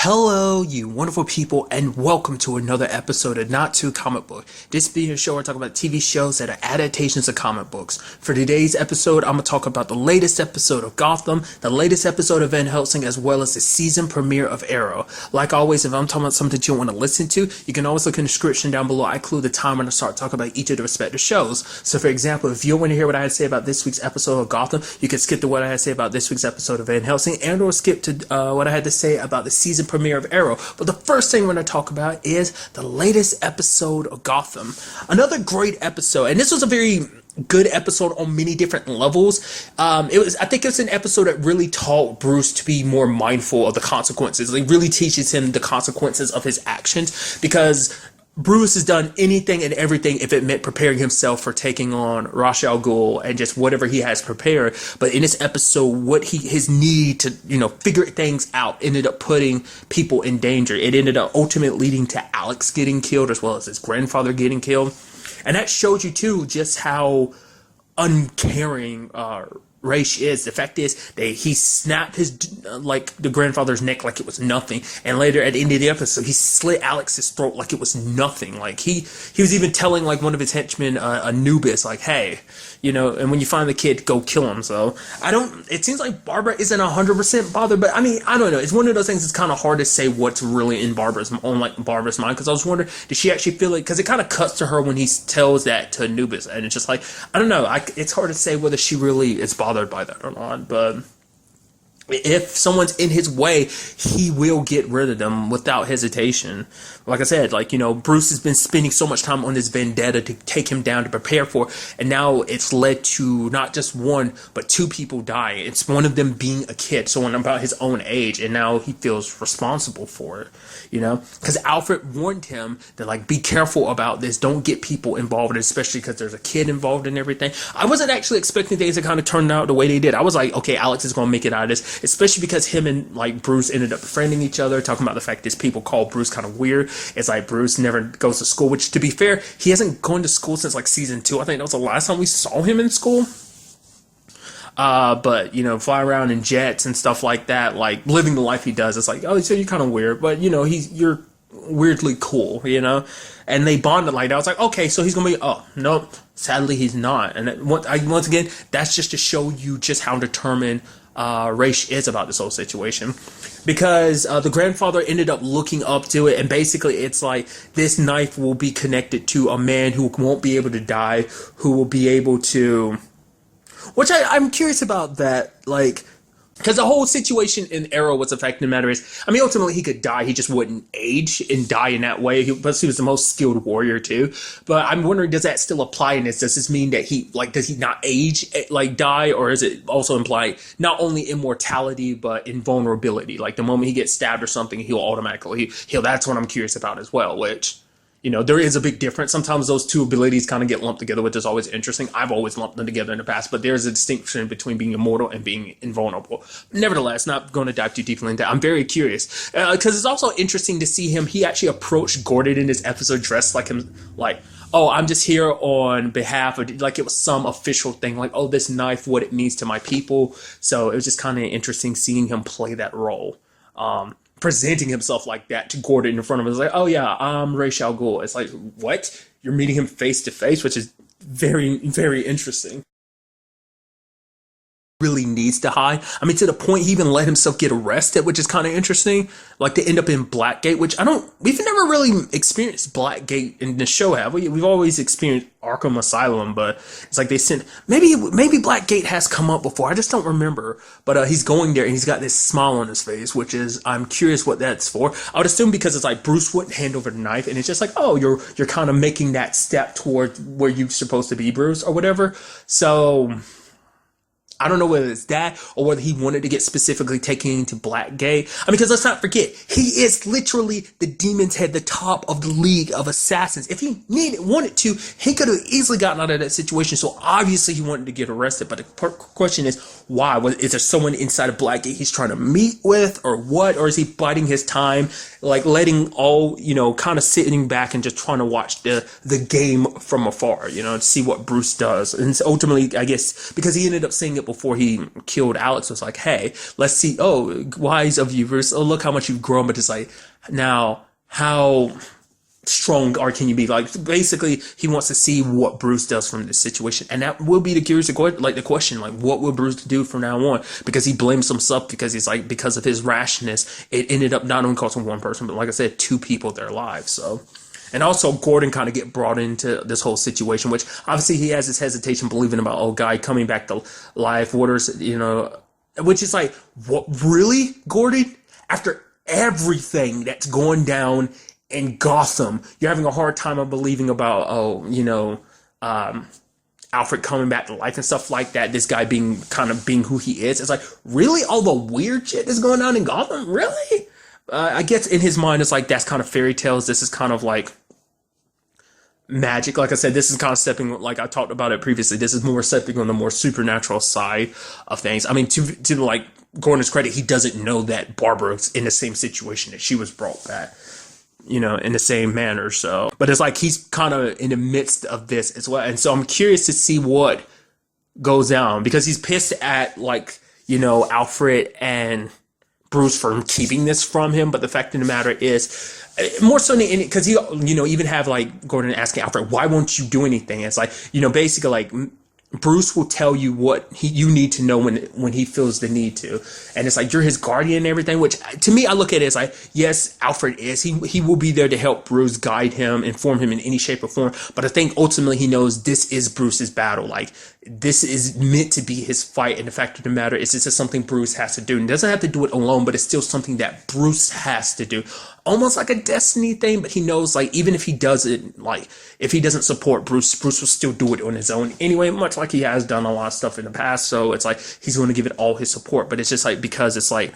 Hello, you wonderful people, and welcome to another episode of Not Too Comic Book. This being a show where I talk about TV shows that are adaptations of comic books. For today's episode, I'm going to talk about the latest episode of Gotham, the latest episode of Van Helsing, as well as the season premiere of Arrow. Like always, if I'm talking about something that you want to listen to, you can always look in the description down below. I include the time when I start talking about each of the respective shows. So for example, if you want to hear what I had to say about this week's episode of Gotham, you can skip to what I had to say about this week's episode of Van Helsing, and or skip to what I had to say about the season premiere of Arrow. But the first thing we're going to talk about is the latest episode of Gotham. Another great episode, and this was a very good episode on many different levels. I think it was an episode that really taught Bruce to be more mindful of the consequences. It really teaches him the consequences of his actions, because Bruce has done anything and everything if it meant preparing himself for taking on Ra's al Ghul and just whatever he has prepared. But in this episode, his need to, figure things out ended up putting people in danger. It ended up ultimately leading to Alex getting killed as well as his grandfather getting killed. And that showed you too just how uncaring Ra's is. The fact is that he snapped the grandfather's neck like it was nothing, and later at the end of the episode he slit Alex's throat like it was nothing. Like he was even telling one of his henchmen, Anubis, hey, and when you find the kid, go kill him. So it seems like Barbara isn't 100% bothered, but I don't know, it's one of those things. It's kind of hard to say what's really in Barbara's mind, because I was wondering, did she actually feel it? Because it kind of cuts to her when he tells that to Anubis, and it's just I don't know, it's hard to say whether she really is bothered by that or not. But if someone's in his way, he will get rid of them without hesitation. Like I said, Bruce has been spending so much time on this vendetta to take him down, to prepare for, and now it's led to not just one, but two people dying. It's one of them being a kid, someone about his own age, and now he feels responsible for it, because Alfred warned him that, be careful about this, don't get people involved, especially because there's a kid involved in everything. I wasn't actually expecting things to kind of turn out the way they did. I was like, okay, Alex is going to make it out of this, especially because him and Bruce ended up befriending each other, talking about the fact that people call Bruce kind of weird. It's like Bruce never goes to school, which, to be fair, he hasn't gone to school since season 2. I think that was the last time we saw him in school. But fly around in jets and stuff like that, living the life he does. It's so you're kind of weird, but you're weirdly cool, and they bonded like that. I was like, okay, so he's gonna be, oh nope, sadly he's not. And once again, that's just to show you just how determined Ra's is about this whole situation, because the grandfather ended up looking up to it, and basically it's this knife will be connected to a man who won't be able to die, who will be able to, which I'm curious about that, because the whole situation in Arrow, what's the fact of the matter is, ultimately he could die, he just wouldn't age and die in that way. Plus he was the most skilled warrior too. But I'm wondering, does that still apply in this? Does this mean that he, does he not age, die? Or is it also imply not only immortality, but invulnerability? The moment he gets stabbed or something, he'll automatically heal. That's what I'm curious about as well, which, there is a big difference. Sometimes those two abilities kind of get lumped together, which is always interesting. I've always lumped them together in the past, but there's a distinction between being immortal and being invulnerable. Nevertheless, not going to dive too deeply into that. I'm very curious, because it's also interesting to see him. He actually approached Gordon in this episode dressed like him, oh, I'm just here on behalf of, it was some official thing, oh, this knife, what it means to my people. So it was just kind of interesting seeing him play that role. Presenting himself like that to Gordon in front of him. It's oh yeah, I'm Ra's al Ghul. It's what? You're meeting him face to face, which is very, very interesting. Really needs to hide. To the point he even let himself get arrested, which is kind of interesting. To end up in Blackgate, which we've never really experienced Blackgate in the show, have we? We've always experienced Arkham Asylum, but it's they sent, maybe Blackgate has come up before, I just don't remember. But he's going there and he's got this smile on his face, which is, I'm curious what that's for. I would assume because it's Bruce wouldn't hand over the knife, and it's just oh, you're kind of making that step toward where you're supposed to be, Bruce, or whatever. So I don't know whether it's that or whether he wanted to get specifically taken into Blackgate. Because let's not forget, he is literally the Demon's Head, the top of the League of Assassins. If he wanted to, he could have easily gotten out of that situation. So obviously he wanted to get arrested. But the question is, why? Is there someone inside of Blackgate he's trying to meet with, or what? Or is he biding his time, letting all, kind of sitting back and just trying to watch the game from afar, to see what Bruce does? And ultimately, I guess, because he ended up saying it before he killed Alex was like, hey, let's see, oh, wise of you, Bruce, oh, look how much you've grown, but it's like, now, how strong or can you be? Like, basically, he wants to see what Bruce does from this situation, and that will be the the question, like, what will Bruce do from now on? Because he blames himself because he's like, because of his rashness, it ended up not only costing one person, but like I said, two people their lives. So, and also Gordon kind of get brought into this whole situation, which obviously he has his hesitation believing about Guy coming back to life. Waters, which is like, what, really, Gordon? After everything that's going down in Gotham, you're having a hard time of believing about, Alfred coming back to life and stuff like that. This guy being who he is. It's like, really? All the weird shit that's going on in Gotham? Really? I guess in his mind, it's like, that's kind of fairy tales. This is kind of like magic. Like I said, this is kind of stepping, like I talked about it previously, this is more stepping on the more supernatural side of things. I mean, to like Gordon's credit, he doesn't know that Barbara's in the same situation that she was brought back, in the same manner. So, but it's like he's kind of in the midst of this as well. And so I'm curious to see what goes down, because he's pissed at, like, Alfred and Bruce for keeping this from him. But the fact of the matter is, more so because he, even have like Gordon asking Alfred, why won't you do anything? It's like, basically like, Bruce will tell you what you need to know when he feels the need to. And it's like, you're his guardian and everything, which to me, I look at it as like, yes, Alfred is. He will be there to help Bruce, guide him, inform him in any shape or form. But I think ultimately he knows this is Bruce's battle. Like, this is meant to be his fight. And the fact of the matter is, this is something Bruce has to do. And he doesn't have to do it alone, but it's still something that Bruce has to do. Almost like a destiny thing, but he knows, like, even if he doesn't, like, if he doesn't support Bruce, Bruce will still do it on his own anyway, much like he has done a lot of stuff in the past. So it's like, he's going to give it all his support. But it's just like, because it's like,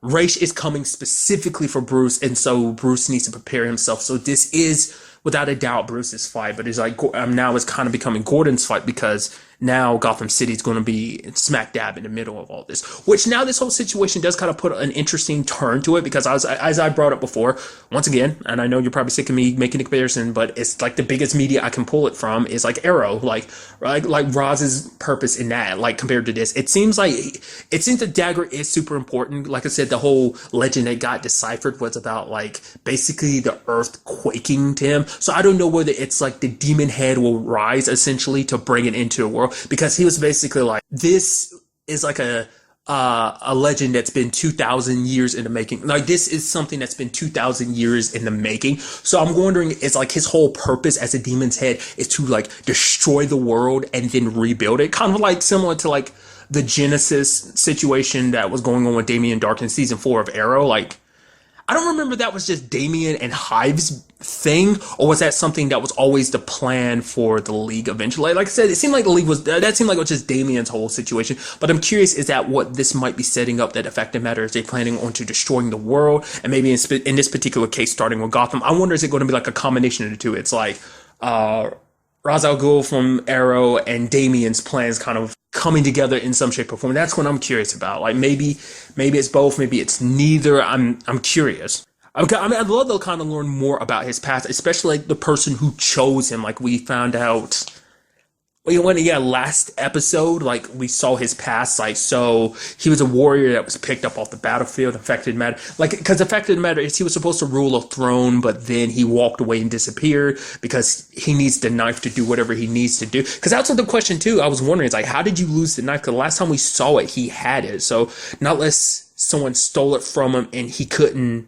Raish is coming specifically for Bruce, and so Bruce needs to prepare himself. So this is, without a doubt, Bruce's fight, but it's like, now it's kind of becoming Gordon's fight, because now Gotham City is going to be smack dab in the middle of all this, which now this whole situation does kind of put an interesting turn to it, because as I brought up before, once again, and I know you're probably sick of me making the comparison, but it's like the biggest media I can pull it from is like Arrow, like Roz's purpose in that, like, compared to this, it seems that Dagger is super important. Like I said, the whole legend that got deciphered was about, like, basically the earth quaking to him. So I don't know whether it's like the demon head will rise essentially to bring it into the world, because he was basically like, this is like a legend that's been 2,000 years in the making. Like, this is something that's been 2,000 years in the making. So I'm wondering, it's like his whole purpose as a demon's head is to, like, destroy the world and then rebuild it. Kind of like similar to like the Genesis situation that was going on with Damien Dark in season 4 of Arrow. Like, I don't remember that was just Damien and Hive's thing, or was that something that was always the plan for the League eventually? Like I said, it seemed like the League that seemed like it was just Damien's whole situation. But I'm curious, is that what this might be setting up, that the fact of the matter is they're planning on to destroying the world, and maybe in this particular case, starting with Gotham. I wonder, is it going to be like a combination of the two? It's like, Ra's al Ghul from Arrow and Damien's plans kind of coming together in some shape or form. That's what I'm curious about. Like, maybe it's both, maybe it's neither. I'm curious. I mean, I'd love to kind of learn more about his past, especially like the person who chose him. Like, we found out, last episode, like, we saw his past. Like, so he was a warrior that was picked up off the battlefield. The fact of the matter, like, because the fact of the matter is, he was supposed to rule a throne, but then he walked away and disappeared because he needs the knife to do whatever he needs to do. Because that's what the question too, I was wondering, is like, how did you lose the knife? Because the last time we saw it, he had it. So not unless someone stole it from him and he couldn't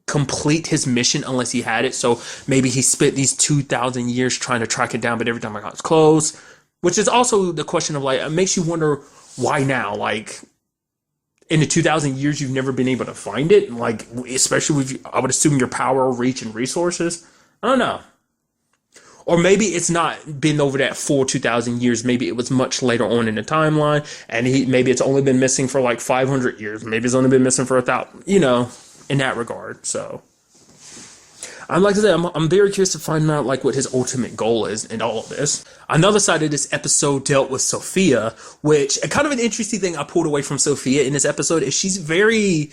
complete his mission unless he had it. So maybe he spent these 2,000 years trying to track it down, but every time I got close, which is also the question of, like, it makes you wonder, why now? Like, in the 2,000 years, you've never been able to find it. Like, especially with, I would assume, your power, reach, and resources. I don't know. Or maybe it's not been over that full 2,000 years. Maybe it was much later on in the timeline, and maybe it's only been missing for like 500 years. Maybe it's only been missing for 1,000, in that regard. So I'm very curious to find out, like, what his ultimate goal is in all of this. another side of this episode dealt with Sophia, which kind of an interesting thing I pulled away from Sophia in this episode is she's very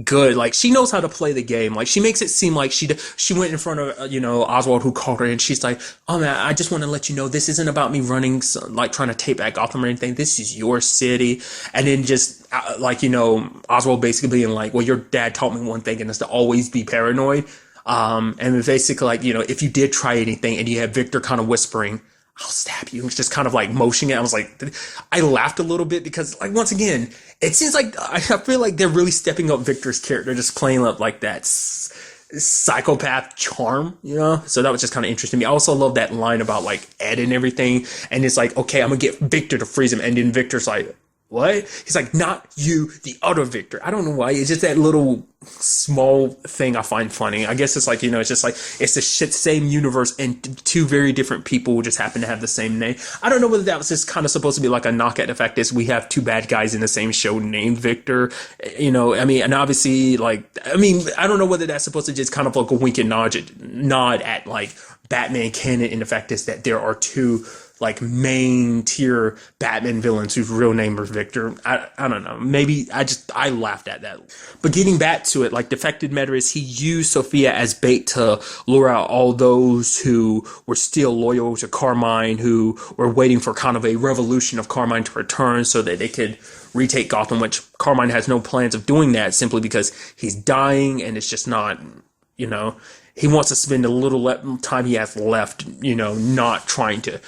good. Like, she knows how to play the game. Like, she makes it seem like she went in front of, Oswald, who called her, and she's like, oh man, I just want to let you know, this isn't about me running, like, trying to take back Gotham or anything. This is your city. And then just, Oswald basically being like, well, your dad taught me one thing, and it's to always be paranoid. And basically, like, if you did try anything and you had Victor kind of whispering, I'll stab you. It's just kind of like motioning it. I was like, I laughed a little bit because, like, once again, it seems like I feel like they're really stepping up Victor's character, just playing up like that psychopath charm, So that was just kind of interesting to me. I also love that line about like Ed and everything. And it's like, okay, I'm gonna get Victor to freeze him. And then Victor's like, what? He's like, not you, the other Victor. I don't know why. It's just that little small thing I find funny. I guess it's like, it's just like, it's the same universe and two very different people who just happen to have the same name. I don't know whether that was just kind of supposed to be like a knock at the fact that we have two bad guys in the same show named Victor. And obviously, like, I don't know whether that's supposed to just kind of like a wink and nod at like Batman canon in the fact is that there are two like main tier Batman villains whose real name is Victor. I don't know. Maybe I laughed at that. But getting back to it, like Defected Matter is he used Sophia as bait to lure out all those who were still loyal to Carmine, who were waiting for kind of a revolution of Carmine to return so that they could retake Gotham, which Carmine has no plans of doing that simply because he's dying and it's just not, he wants to spend a little time he has left, not trying to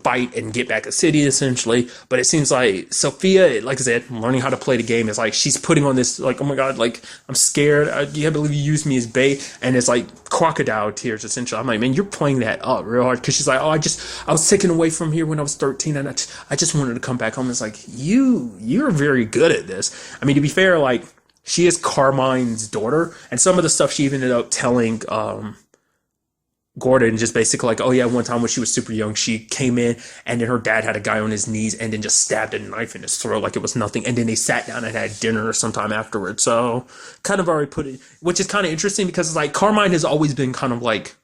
fight and get back the city essentially. But it seems like Sophia, like I said, learning how to play the game is like she's putting on this like, oh my god, like I'm scared, I can't believe you used me as bait, and it's like crocodile tears essentially. I'm like, man, you're playing that up real hard, because she's like, oh, I was taken away from here when I was 13 and I just wanted to come back home. It's like, you're very good at this. To be fair, like, she is Carmine's daughter, and some of the stuff she even ended up telling Gordon, just basically like, oh yeah, one time when she was super young, she came in and then her dad had a guy on his knees and then just stabbed a knife in his throat like it was nothing. And then they sat down and had dinner sometime afterwards. So kind of already put it, which is kind of interesting because it's like Carmine has always been kind of like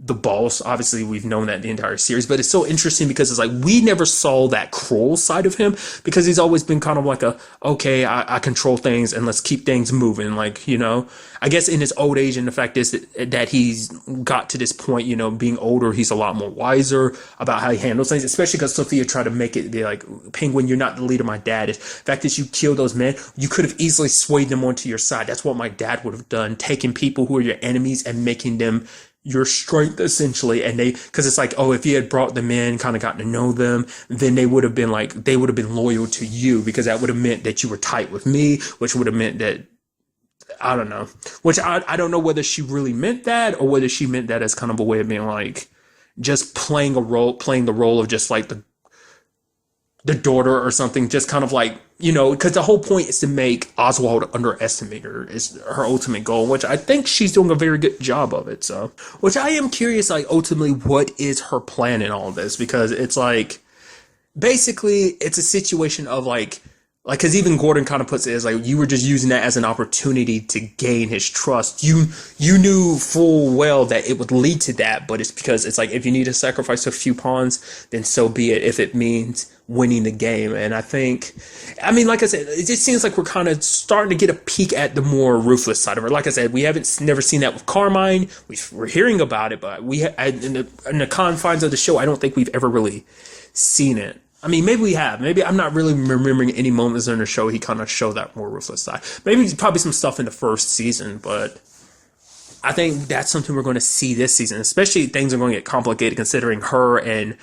the boss. Obviously, we've known that the entire series, but it's so interesting because it's like we never saw that cruel side of him, because he's always been kind of like okay, I control things and let's keep things moving. Like, I guess in his old age, and the fact is that he's got to this point, being older, he's a lot more wiser about how he handles things, especially because Sophia tried to make it be like, Penguin, you're not the leader my dad is. The fact that you killed those men, you could have easily swayed them onto your side. That's what my dad would have done, taking people who are your enemies and making them your strength essentially. And because it's like, oh, if you had brought them in, kind of gotten to know them, then they would have been loyal to you, because that would have meant that you were tight with me, which would have meant that, I don't know, which I don't know whether she really meant that or whether she meant that as kind of a way of being like just playing the role of just like the daughter or something, just kind of like, because the whole point is to make Oswald underestimate her, is her ultimate goal, which I think she's doing a very good job of it. So, which I am curious, like, ultimately, what is her plan in all this? Because it's like, basically, it's a situation of like, because even Gordon kind of puts it as like, you were just using that as an opportunity to gain his trust. You knew full well that it would lead to that, but it's because it's like, if you need to sacrifice a few pawns, then so be it, if it means winning the game. And I think, like I said, it just seems like we're kind of starting to get a peek at the more ruthless side of her. Like I said, we never seen that with Carmine. We're hearing about it, but in the confines of the show, I don't think we've ever really seen it. Maybe we have. Maybe I'm not really remembering any moments in the show he kind of showed that more ruthless side. Maybe probably some stuff in the first season, but I think that's something we're going to see this season. Especially things are going to get complicated considering her and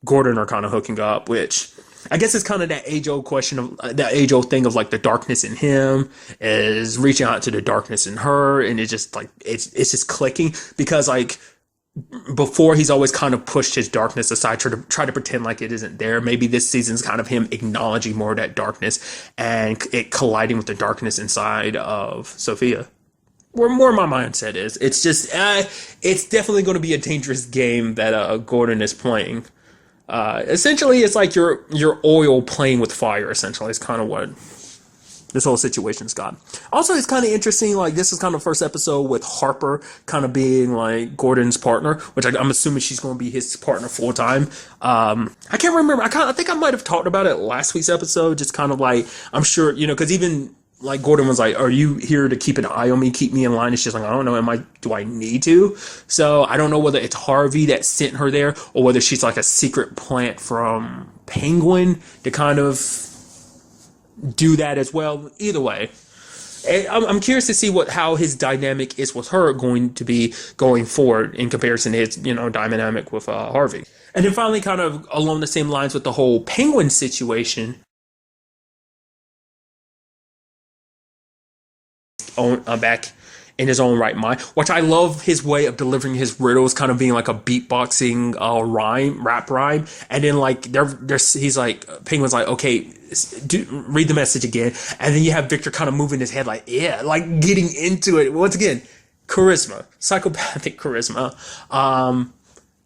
Gordon are kind of hooking up, which I guess it's kind of that age-old question of that age-old thing of like the darkness in him is reaching out to the darkness in her, and it's just like it's just clicking, because like before he's always kind of pushed his darkness aside, try to pretend like it isn't there. Maybe this season's kind of him acknowledging more of that darkness and it colliding with the darkness inside of Sophia. Where more my mindset is, it's just it's definitely going to be a dangerous game that Gordon is playing. Essentially, it's like your oil playing with fire. Essentially, is kind of what this whole situation's gone. Also, it's kind of interesting, like, this is kind of the first episode with Harper kind of being, like, Gordon's partner, which I'm assuming she's going to be his partner full time. I can't remember. I think I might have talked about it last week's episode, just kind of like, I'm sure, because even, like, Gordon was like, are you here to keep an eye on me, keep me in line? It's just like, I don't know, do I need to? So I don't know whether it's Harvey that sent her there or whether she's like a secret plant from Penguin to kind of do that as well. Either way, I'm curious to see how his dynamic is with her going to be going forward in comparison to his, dynamic with Harvey. And then finally, kind of along the same lines with the whole Penguin situation, back in his own right mind, which I love his way of delivering his riddles, kind of being like a beatboxing rap rhyme, and then like he's like, Penguin's like, okay, read the message again, and then you have Victor kind of moving his head like, yeah, like getting into it once again, charisma, psychopathic charisma,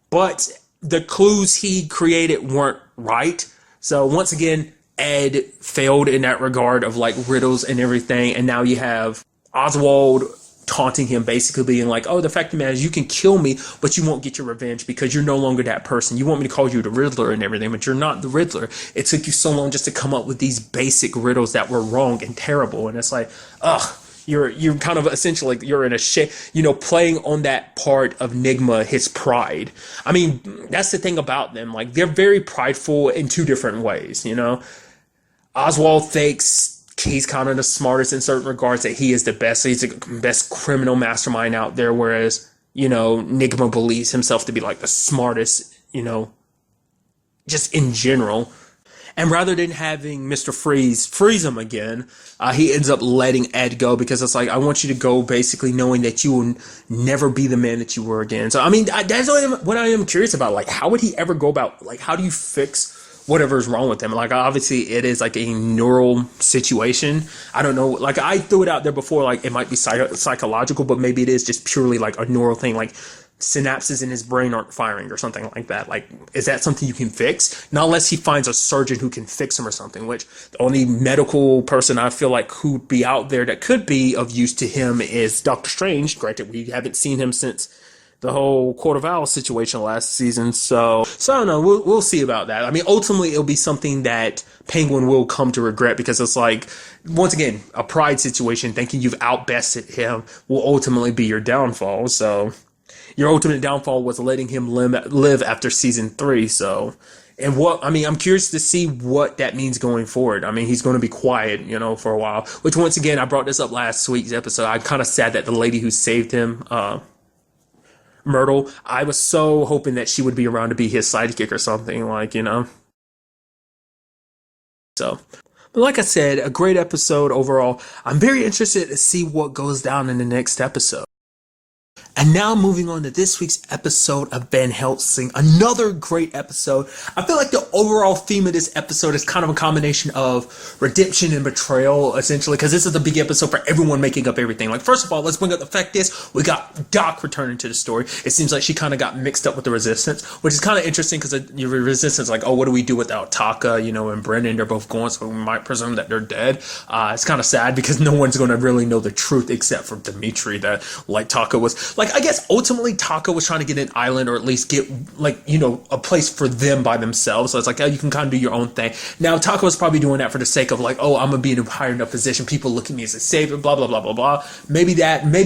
but the clues he created weren't right, so once again Ed failed in that regard of like riddles and everything, and now you have Oswald taunting him, basically being like, oh, the fact of the matter is you can kill me, but you won't get your revenge because you're no longer that person. You want me to call you the Riddler and everything, but you're not the Riddler. It took you so long just to come up with these basic riddles that were wrong and terrible. And it's like, ugh, you're kind of essentially like you're in a playing on that part of Nigma, his pride. I mean, that's the thing about them. Like, they're very prideful in two different ways, Oswald thinks he's kind of the smartest in certain regards, that he is the best. He's the best criminal mastermind out there, whereas, Nigma believes himself to be like the smartest, just in general. And rather than having Mr. freeze him again, he ends up letting Ed go because it's like, I want you to go basically knowing that you will never be the man that you were again. So, I mean, that's what I am curious about. Like, how would he ever go about, like, how do you fix whatever's wrong with him? Like, obviously it is like a neural situation. I don't know, like, I threw it out there before, like it might be psychological, but maybe it is just purely like a neural thing, like synapses in his brain aren't firing or something like that. Like, is that something you can fix? Not unless he finds a surgeon who can fix him or something, which the only medical person I feel like who'd be out there that could be of use to him is Doctor Strange. Granted, we haven't seen him since the whole Court of Owls situation last season, so I don't know. We'll see about that. I mean, ultimately, it'll be something that Penguin will come to regret because it's like, once again, a pride situation. Thinking you've outbested him will ultimately be your downfall. So, your ultimate downfall was letting him live after season 3. So, and I'm curious to see what that means going forward. I mean, he's going to be quiet, for a while. Which, once again, I brought this up last week's episode. I'm kind of sad that the lady who saved him, Myrtle, I was so hoping that she would be around to be his sidekick or something, like, So, but like I said, a great episode overall. I'm very interested to see what goes down in the next episode. And now moving on to this week's episode of Van Helsing, another great episode. I feel like the overall theme of this episode is kind of a combination of redemption and betrayal, essentially, because this is the big episode for everyone making up everything. Like, first of all, let's bring up the fact is, we got Doc returning to the story. It seems like she kind of got mixed up with the Resistance, which is kind of interesting because the Resistance, like, oh, what do we do without Taka, and Brennan? They're both gone, so we might presume that they're dead. It's kind of sad because no one's going to really know the truth except for Dimitri, that, like, Taka was... Like, I guess ultimately Taka was trying to get an island, or at least get, like, a place for them by themselves. So it's like, oh, you can kind of do your own thing. Now, Taka was probably doing that for the sake of, like, oh, I'm going to be in a higher enough position. People look at me as a savior, blah, blah, blah, blah, blah. Maybe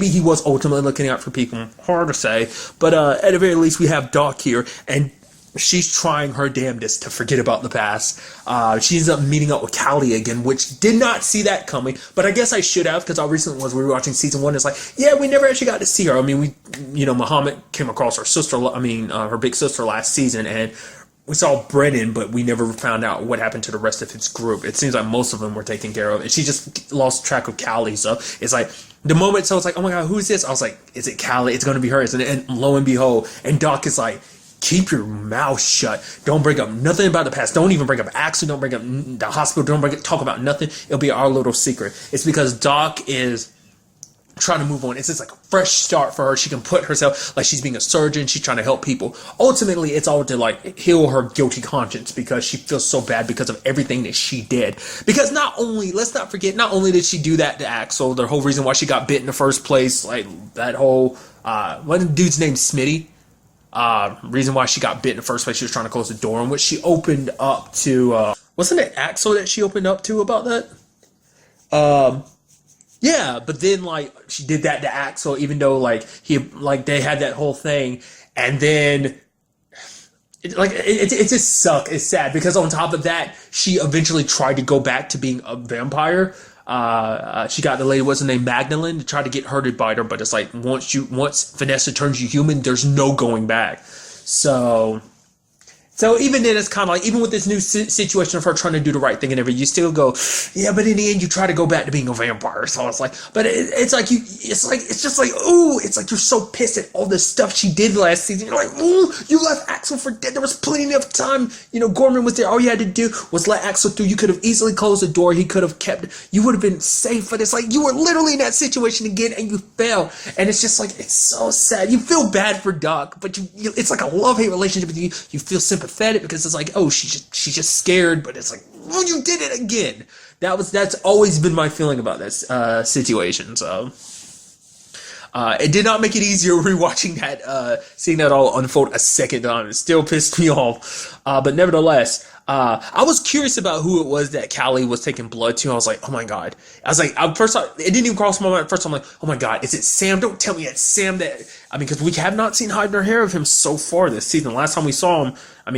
he was ultimately looking out for people. Hard to say. But at the very least, we have Doc here, and she's trying her damnedest to forget about the past. She ends up meeting up with Callie again, which did not see that coming, but I guess I should have, because I recently was rewatching season 1. It's like, yeah, we never actually got to see her. I mean, Muhammad came across her sister, her big sister last season, and we saw Brennan, but we never found out what happened to the rest of his group. It seems like most of them were taken care of, and she just lost track of Callie, so it's like, the moment, so it's like, oh my god, who's this? I was like, is it Callie? It's going to be her, isn't it? And lo and behold, and Doc is like, keep your mouth shut. Don't bring up nothing about the past. Don't even bring up Axel. Don't bring up the hospital. Don't talk about nothing. It'll be our little secret. It's because Doc is trying to move on. It's just like a fresh start for her. She can put herself, like she's being a surgeon. She's trying to help people. Ultimately, it's all to like heal her guilty conscience because she feels so bad because of everything that she did. Because let's not forget, not only did she do that to Axel, the whole reason why she got bit in the first place, like that whole, what the dude's name, Smitty? Reason why she got bit in the first place, she was trying to close the door, in which she opened up to, wasn't it Axel that she opened up to about that? Yeah, but then like she did that to Axel, even though like they had that whole thing, and then it just sucked. It's sad because on top of that, she eventually tried to go back to being a vampire. She got the lady, what's her name, Magdalene, to try to get her to bite her, but it's like once Vanessa turns you human, there's no going back. So even then, it's kind of like, even with this new situation of her trying to do the right thing and everything, you still go, yeah, but in the end, you try to go back to being a vampire. So it's like, but it's just like, ooh, it's like you're so pissed at all the stuff she did last season. You're like, ooh, you left Axel for dead. There was plenty of time. You know, Gorman was there. All you had to do was let Axel through. You could have easily closed the door. He could have you would have been safe. But it's like, you were literally in that situation again and you fell. And it's just like, it's so sad. You feel bad for Doc, but it's like a love-hate relationship with you. You feel sympathetic because it's like, oh, she's just scared, but it's like, oh, you did it again. That's always been my feeling about this situation. So it did not make it easier rewatching that, seeing that all unfold a second time. It still pissed me off, but nevertheless, I was curious about who it was that Callie was taking blood to. I was like, oh my god. I was like, it didn't even cross my mind at first. I'm like, oh my god, is it Sam? Don't tell me it's Sam. Because we have not seen hide nor hair of him so far this season. Last time we saw him,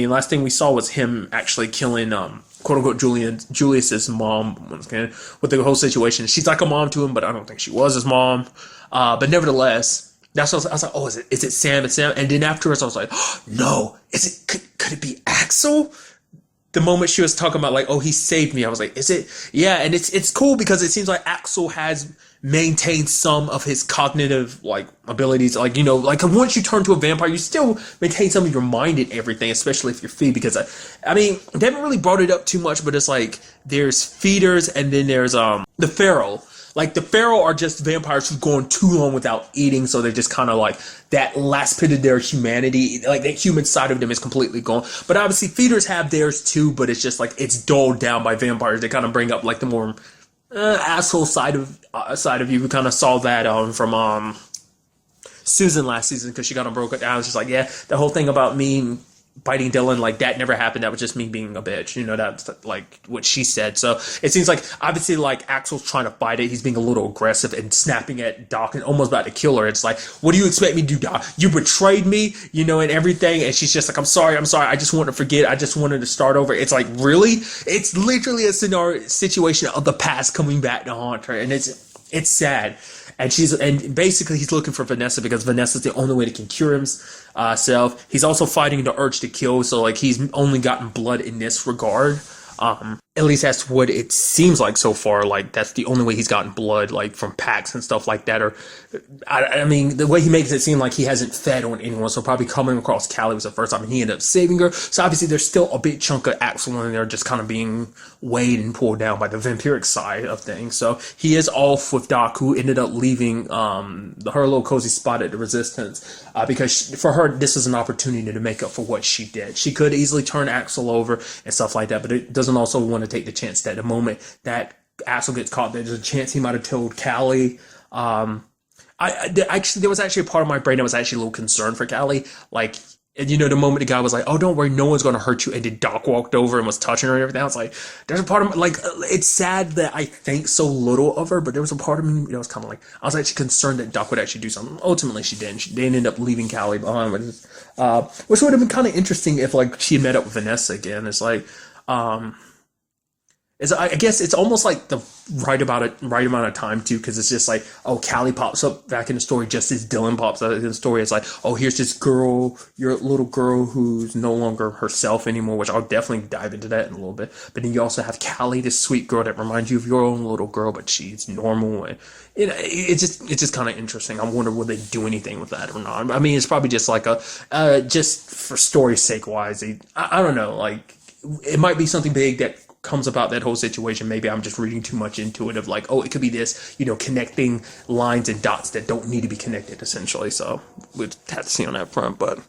last thing we saw was him actually killing, quote unquote, Julius's mom, once again, with the whole situation. She's like a mom to him, but I don't think she was his mom. But nevertheless, that's what I was like, oh, is it Sam? It's Sam. And then afterwards, I was like, oh, no, could it be Axel? The moment she was talking about like, oh, he saved me, I was like, is it? Yeah, and it's cool because it seems like Axel has maintained some of his cognitive like abilities, like, you know, like once you turn to a vampire, you still maintain some of your mind and everything, especially if you're feed. Because they haven't really brought it up too much, but it's like there's feeders and then there's the feral. Like, the feral are just vampires who've gone too long without eating, so they're just kind of like that last bit of their humanity, like that human side of them is completely gone. But obviously, feeders have theirs too, but it's just like it's dulled down by vampires. They kind of bring up like the more asshole side of you. We kind of saw that from Susan last season because she kind of broke it down. It's just like, yeah, the whole thing about me biting Dylan, like that never happened. That was just me being a bitch. You know, that's like what she said. So it seems like obviously like Axel's trying to fight it. He's being a little aggressive and snapping at Doc and almost about to kill her. It's like, what do you expect me to do, Doc? You betrayed me, you know, and everything. And she's just like, I'm sorry. I just want to forget. I just wanted to start over. It's like, really? It's literally a situation of the past coming back to haunt her. And it's sad. And basically he's looking for Vanessa because Vanessa's the only way to can cure himself. He's also fighting the urge to kill, so like he's only gotten blood in this regard. At least that's what it seems like so far. Like that's the only way he's gotten blood, like from packs and stuff like that. Or, the way he makes it seem like he hasn't fed on anyone. So probably coming across Callie was the first time, and he ended up saving her. So obviously there's still a big chunk of Axel in there, just kind of being weighed and pulled down by the vampiric side of things. So he is off with Doc, who ended up leaving her little cozy spot at the Resistance because for her this is an opportunity to make up for what she did. She could easily turn Axel over and stuff like that, but it doesn't also want to take the chance that the moment that Axel gets caught, there's a chance he might have told Callie. There was actually a part of my brain that was actually a little concerned for Callie. Like, and you know, the moment the guy was like, oh, don't worry, no one's going to hurt you. And then Doc walked over and was touching her and everything. I was like, there's a part of me, like, it's sad that I think so little of her, but there was a part of me that was kind of like, I was actually concerned that Doc would actually do something. Ultimately, she didn't. They ended up leaving Callie behind, which would have been kind of interesting if, like, she had met up with Vanessa again. It's like, I guess it's almost like the right amount of time too, because it's just like, oh, Callie pops up back in the story just as Dylan pops up in the story. It's like, oh, here's this girl, your little girl who's no longer herself anymore, which I'll definitely dive into that in a little bit. But then you also have Callie, this sweet girl that reminds you of your own little girl, but she's normal. And it's just kind of interesting. I wonder will they do anything with that or not. I mean, it's probably just like just for story's sake wise. I don't know, like it might be something big that comes about that whole situation. Maybe I'm just reading too much into it of like, oh, it could be this, connecting lines and dots that don't need to be connected, essentially. So we'll have to see on that front, but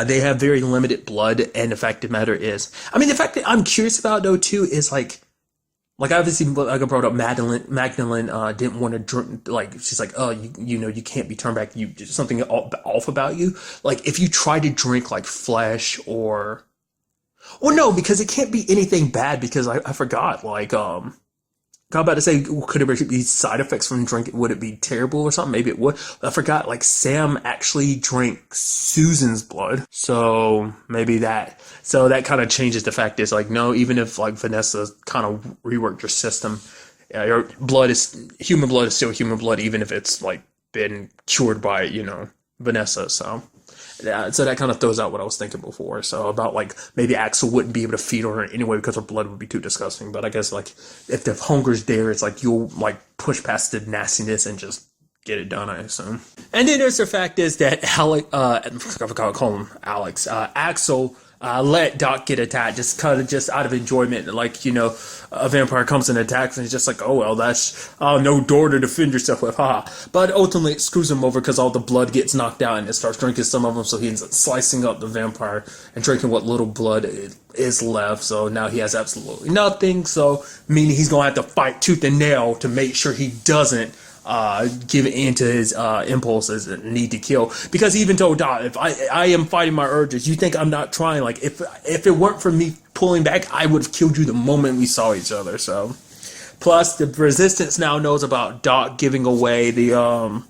they have very limited blood, and the fact of the matter is, the fact that I'm curious about though too is like obviously, like I brought up, Magdalene didn't want to drink. Like she's like, oh, you can't be turned back. You something off about you. Like if you try to drink like flesh or, well, no, because it can't be anything bad because I forgot. Like I'm about to say, could it be side effects from drinking? Would it be terrible or something? Maybe it would. I forgot, like, Sam actually drank Susan's blood. So, maybe that. So, that kind of changes the fact is, like, no, even if, like, Vanessa kind of reworked your system, your human blood is still human blood, even if it's, like, been cured by, Vanessa. So that kind of throws out what I was thinking before. So about like maybe Axel wouldn't be able to feed her anyway because her blood would be too disgusting. But I guess like if the hunger's there, it's like you'll like push past the nastiness and just get it done, I assume. And then there's the fact is that I forgot to call him Alex. Axel let Doc get attacked just out of enjoyment. Like, a vampire comes and attacks and he's just like, oh, well, that's no door to defend yourself with, haha. But ultimately it screws him over because all the blood gets knocked out and it starts drinking some of them, so he ends up slicing up the vampire and drinking what little blood is left. So now he has absolutely nothing, so meaning he's going to have to fight tooth and nail to make sure he doesn't give in to his impulses and need to kill. Because he even told Doc, if I am fighting my urges, you think I'm not trying? Like, if it weren't for me pulling back, I would have killed you the moment we saw each other. So, plus the Resistance now knows about Doc giving away the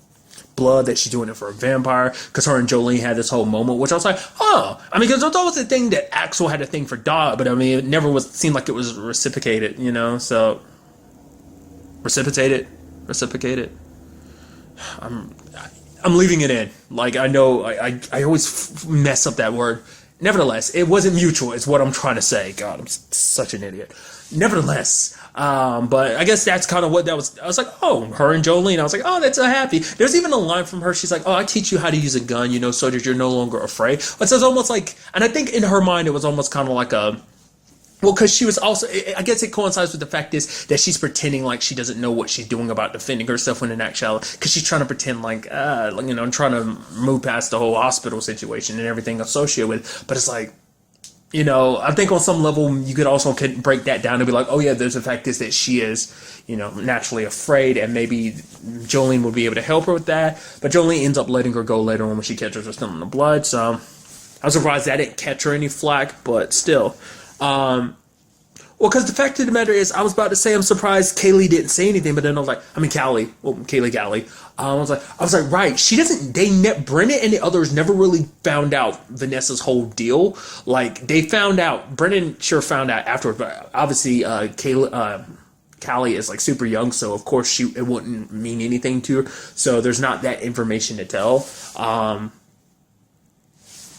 blood, that she's doing it for a vampire, because her and Jolene had this whole moment, which I was like, oh, because it's always the thing that Axel had a thing for Doc, but it never seemed like it was reciprocated, so reciprocated. I'm leaving it in. Like, I know I always mess up that word. Nevertheless, it wasn't mutual, is what I'm trying to say. God, I'm such an idiot. Nevertheless, but I guess that's kind of what that was. I was like, oh, her and Jolene. I was like, oh, that's so happy. There's even a line from her. She's like, oh, I teach you how to use a gun, so that you're no longer afraid. But so it's almost like, and I think in her mind, it was almost kind of like well, because she was also, I guess it coincides with the fact is that she's pretending like she doesn't know what she's doing about defending herself when in actuality, because she's trying to pretend like, I'm trying to move past the whole hospital situation and everything associated with. But it's like, I think on some level you could also break that down and be like, oh yeah, there's the fact is that she is, naturally afraid, and maybe Jolene would be able to help her with that. But Jolene ends up letting her go later on when she catches her still in the blood. So I'm surprised that didn't catch her any flack, but still. Well, because the fact of the matter is, I was about to say I'm surprised Kaylee didn't say anything, but then I was like, Kaylee Galley. I was like, right, she doesn't. Brennan and the others never really found out Vanessa's whole deal. Like, they found out. Brennan sure found out afterwards, but obviously, Callie is like super young, so of course it wouldn't mean anything to her. So there's not that information to tell.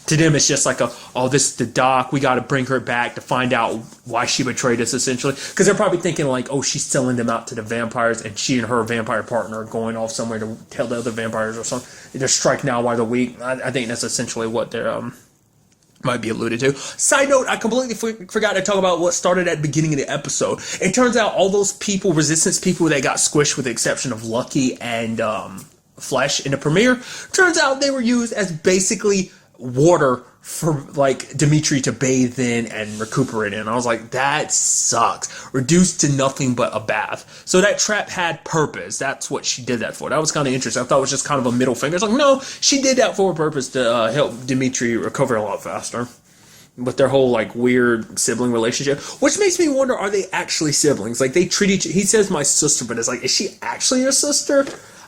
To them, it's just like this is the Doc. We got to bring her back to find out why she betrayed us, essentially. Because they're probably thinking like, oh, she's selling them out to the vampires, and she and her vampire partner are going off somewhere to tell the other vampires or something. They're striking now while they're weak. I think that's essentially what they're might be alluded to. Side note, I completely forgot to talk about what started at the beginning of the episode. It turns out all those people, Resistance people that got squished with the exception of Lucky and Flesh in the premiere, turns out they were used as basically water for like Dimitri to bathe in and recuperate in. I was like, that sucks. Reduced to nothing but a bath. So that trap had purpose. That's what she did that for. That was kind of interesting. I thought it was just kind of a middle finger. It's like, no, she did that for a purpose to help Dimitri recover a lot faster. With their whole like weird sibling relationship, which makes me wonder, are they actually siblings? Like, they treat each, he says my sister, but it's like, is she actually your sister?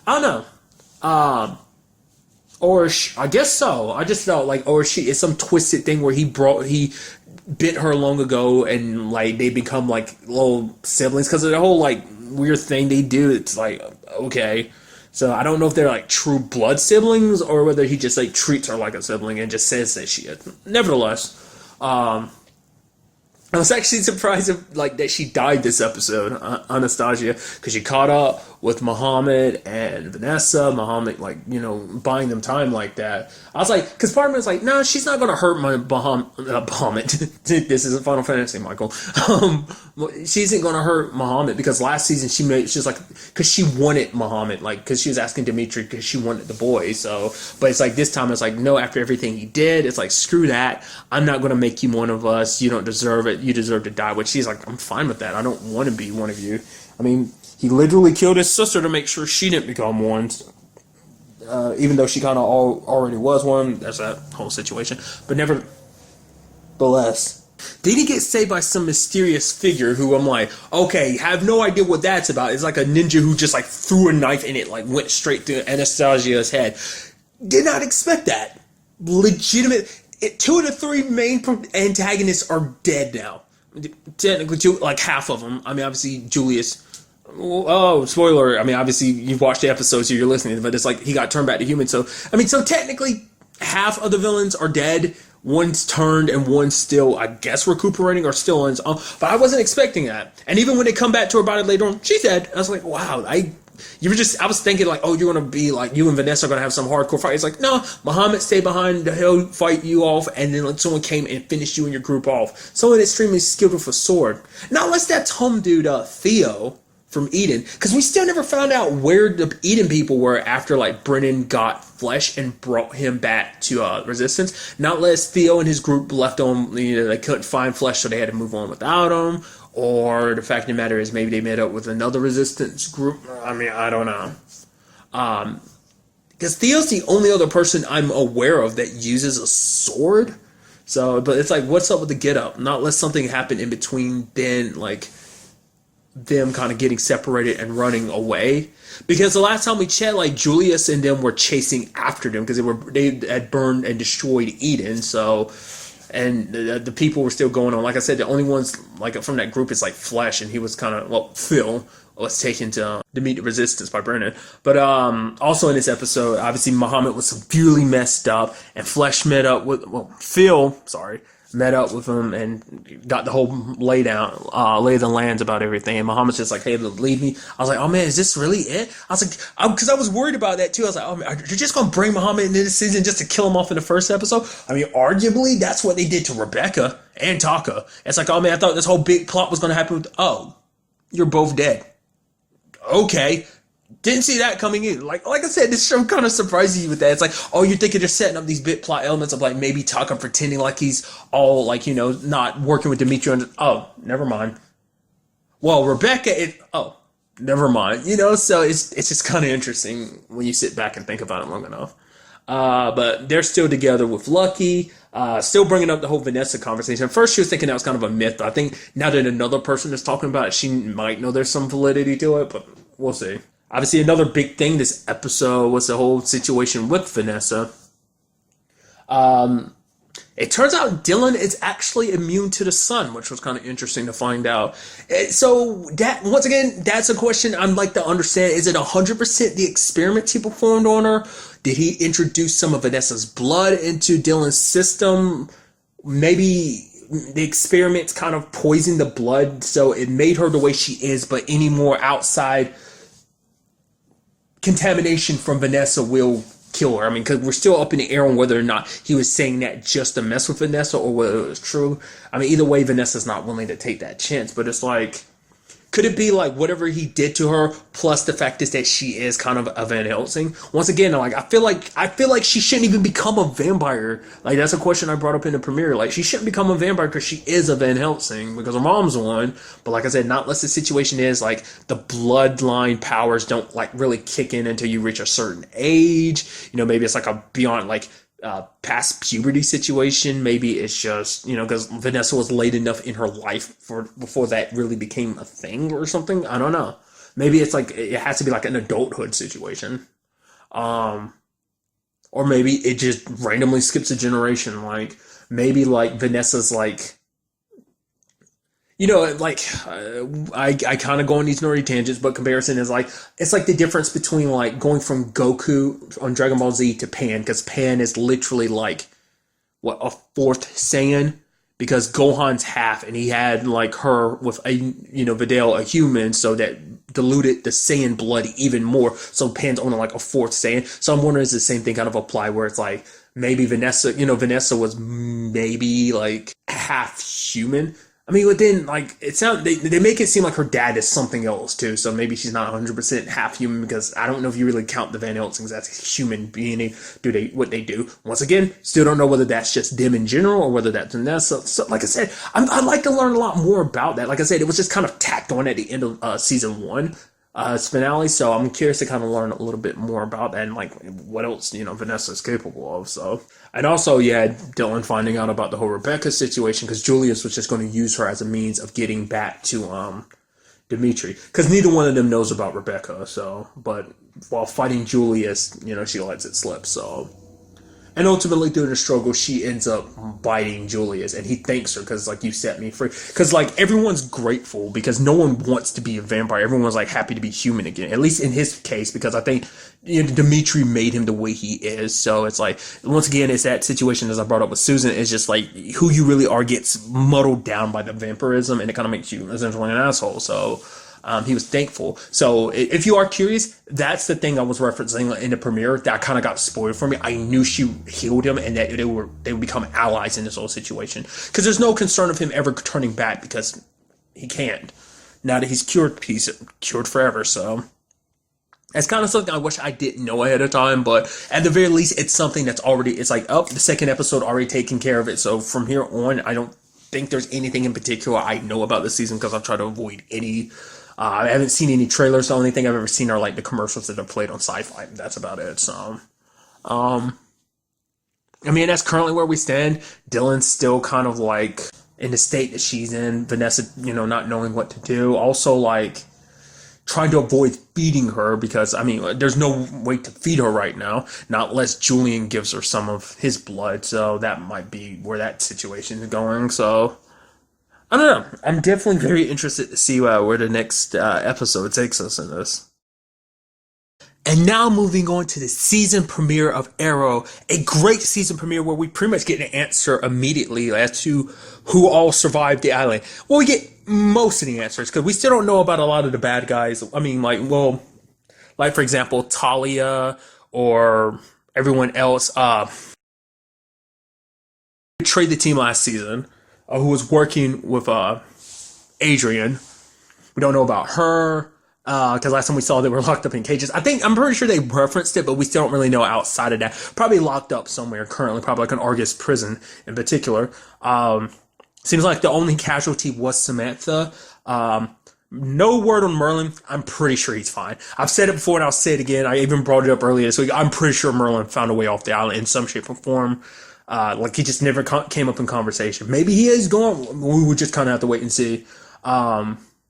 I don't know. Or I guess so. I just felt like, or she is some twisted thing where he bit her long ago, and like they become like little siblings because of the whole like weird thing they do. It's like, okay, so I don't know if they're like true blood siblings or whether he just like treats her like a sibling and just says that she is. Nevertheless, I was actually surprised that she died this episode, Anastasia, because she caught up with Muhammad and Vanessa, Muhammad, like, you know, buying them time like that. I was like, because part of me was like, no, she's not going to hurt my Muhammad. This is a Final Fantasy, Michael. She isn't going to hurt Muhammad because last season she's like, because she wanted Muhammad, like, because she was asking Dimitri because she wanted the boy. So, but it's like this time it's like, no, after everything he did, it's like, screw that. I'm not going to make you one of us. You don't deserve it. You deserve to die. Which she's like, I'm fine with that. I don't want to be one of you. I mean, he literally killed his sister to make sure she didn't become one. Even though she kind of already was one. There's that whole situation. But nevertheless, then he gets saved by some mysterious figure who I'm like, okay, have no idea what that's about. It's like a ninja who just like threw a knife and it like went straight through Anastasia's head. Did not expect that. Legitimate. 2 of the 3 main antagonists are dead now. Technically, like half of them. I mean, obviously, Julius. Oh, spoiler. I mean, obviously, you've watched the episodes, so you're listening, but it's like he got turned back to human. So, I mean, so technically, half of the villains are dead. One's turned, and one's still, I guess, recuperating or still on his own. But I wasn't expecting that. And even when they come back to her about it later on, she's dead. I was like, wow, I was thinking like, oh, you're going to be like, you and Vanessa are going to have some hardcore fight. It's like, no, Muhammad stayed behind, he'll fight you off, and then like someone came and finished you and your group off. Someone extremely skilled with a sword. Not unless that's home dude, Theo from Eden, because we still never found out where the Eden people were after like Brennan got flesh and brought him back to Resistance. Not unless Theo and his group left on, you know, they couldn't find flesh, so they had to move on without him. Or the fact of the matter is maybe they met up with another Resistance group. I mean, I don't know. Because Theo's the only other person I'm aware of that uses a sword. So, but it's like, what's up with the get up? Not unless something happened in between then, like them kind of getting separated and running away. Because the last time we checked, like Julius and them were chasing after them because they had burned and destroyed Eden. So, and the people were still going on. Like I said, the only ones like from that group is like Flesh, and he was kind of, well, Phil was taken to meet the Resistance by Brennan. But also in this episode, obviously Muhammad was severely messed up, and Flesh met up with Phil met up with him and got the whole lay of the lands about everything. And Muhammad's just like, hey, leave me. I was like, oh man, is this really it? I was like, because I was worried about that too. I was like, oh man, you're just going to bring Muhammad into this season just to kill him off in the first episode? I mean, arguably, that's what they did to Rebecca and Taka. It's like, oh man, I thought this whole big plot was going to happen with, oh, you're both dead. Okay. Didn't see that coming in. Like I said, this show kind of surprises you with that. It's like, oh, you're thinking they're setting up these bit plot elements of like maybe Taka pretending like he's all like, you know, not working with Dimitri. Oh, never mind. Well, Rebecca, never mind. You know, so it's just kind of interesting when you sit back and think about it long enough. But they're still together with Lucky. Still bringing up the whole Vanessa conversation. At first, she was thinking that was kind of a myth. But I think now that another person is talking about it, she might know there's some validity to it. But we'll see. Obviously, another big thing this episode was the whole situation with Vanessa. It turns out Dylan is actually immune to the sun, which was kind of interesting to find out. So, that once again, that's a question I'd like to understand. Is it 100% the experiments he performed on her? Did he introduce some of Vanessa's blood into Dylan's system? Maybe the experiments kind of poisoned the blood, so it made her the way she is, but any more outside contamination from Vanessa will kill her. I mean, because we're still up in the air on whether or not he was saying that just to mess with Vanessa or whether it was true. I mean, either way, Vanessa's not willing to take that chance. But it's like, could it be like whatever he did to her, plus the fact is that she is kind of a Van Helsing? Once again, like I feel like she shouldn't even become a vampire. Like that's a question I brought up in the premiere. Like she shouldn't become a vampire because she is a Van Helsing because her mom's one. But like I said, not unless the situation is like the bloodline powers don't like really kick in until you reach a certain age. You know, maybe it's like a beyond like past puberty situation. Maybe it's just, you know, because Vanessa was late enough in her life before that really became a thing or something. I don't know. Maybe it's like it has to be like an adulthood situation, or maybe it just randomly skips a generation. Like maybe like Vanessa's like, you know, like I kind of go on these nerdy tangents, but comparison is like, it's like the difference between like going from Goku on Dragon Ball Z to Pan, because Pan is literally like, what, a fourth Saiyan, because Gohan's half, and he had like her with a Videl, a human, so that diluted the Saiyan blood even more. So Pan's only like a fourth Saiyan. So I'm wondering, is the same thing kind of apply where it's like maybe Vanessa was maybe like half human. I mean, but then like they make it seem like her dad is something else too. So maybe she's not 100% half human, because I don't know if you really count the Van Helsings as a human being. What they do? Once again, still don't know whether that's just them in general or whether that's Vanessa. So like I said, I'd like to learn a lot more about that. Like I said, it was just kind of tacked on at the end of season 1. Finale, so I'm curious to kind of learn a little bit more about that and like what else Vanessa is capable of. So, and also Dylan finding out about the whole Rebecca situation, because Julius was just going to use her as a means of getting back to Dimitri, because neither one of them knows about Rebecca. So, but while fighting Julius, she lets it slip. So. And ultimately, during the struggle, she ends up biting Julius, and he thanks her because, like, you set me free. Because, like, everyone's grateful because no one wants to be a vampire. Everyone's, like, happy to be human again. At least in his case, because I think Dimitri made him the way he is. So it's like, once again, it's that situation as I brought up with Susan. It's just like who you really are gets muddled down by the vampirism, and it kind of makes you essentially an asshole. So. He was thankful. So if you are curious, that's the thing I was referencing in the premiere that kind of got spoiled for me. I knew she healed him and that they would become allies in this whole situation. Because there's no concern of him ever turning back, because he can't. Now that he's cured, he's cured forever. So it's kind of something I wish I didn't know ahead of time. But at the very least, it's something that's already, it's like, the second episode already taken care of it. So from here on, I don't think there's anything in particular I know about this season, because I've tried to avoid any. I haven't seen any trailers. The only thing I've ever seen are like the commercials that are played on Sci-Fi. That's about it. So, I mean, that's currently where we stand. Dylan's still kind of like in the state that she's in. Vanessa, not knowing what to do. Also, like trying to avoid feeding her, because I mean, there's no way to feed her right now, not unless Julian gives her some of his blood. So that might be where that situation is going. So. I don't know. I'm definitely very interested to see where the next episode takes us in this. And now moving on to the season premiere of Arrow, a great season premiere where we pretty much get an answer immediately as to who all survived the island. Well, we get most of the answers, because we still don't know about a lot of the bad guys. I mean, like for example, Talia or everyone else betrayed the team last season. Who was working with Adrian. We don't know about her, because last time we saw they were locked up in cages. I'm pretty sure they referenced it, but we still don't really know outside of that. Probably locked up somewhere currently, probably like an Argus prison in particular. Seems like the only casualty was Samantha. No word on Merlin. I'm pretty sure he's fine. I've said it before and I'll say it again. I even brought it up earlier this week. I'm pretty sure Merlin found a way off the island in some shape or form. Like he just never came up in conversation. Maybe he is going. We would just kind of have to wait and see.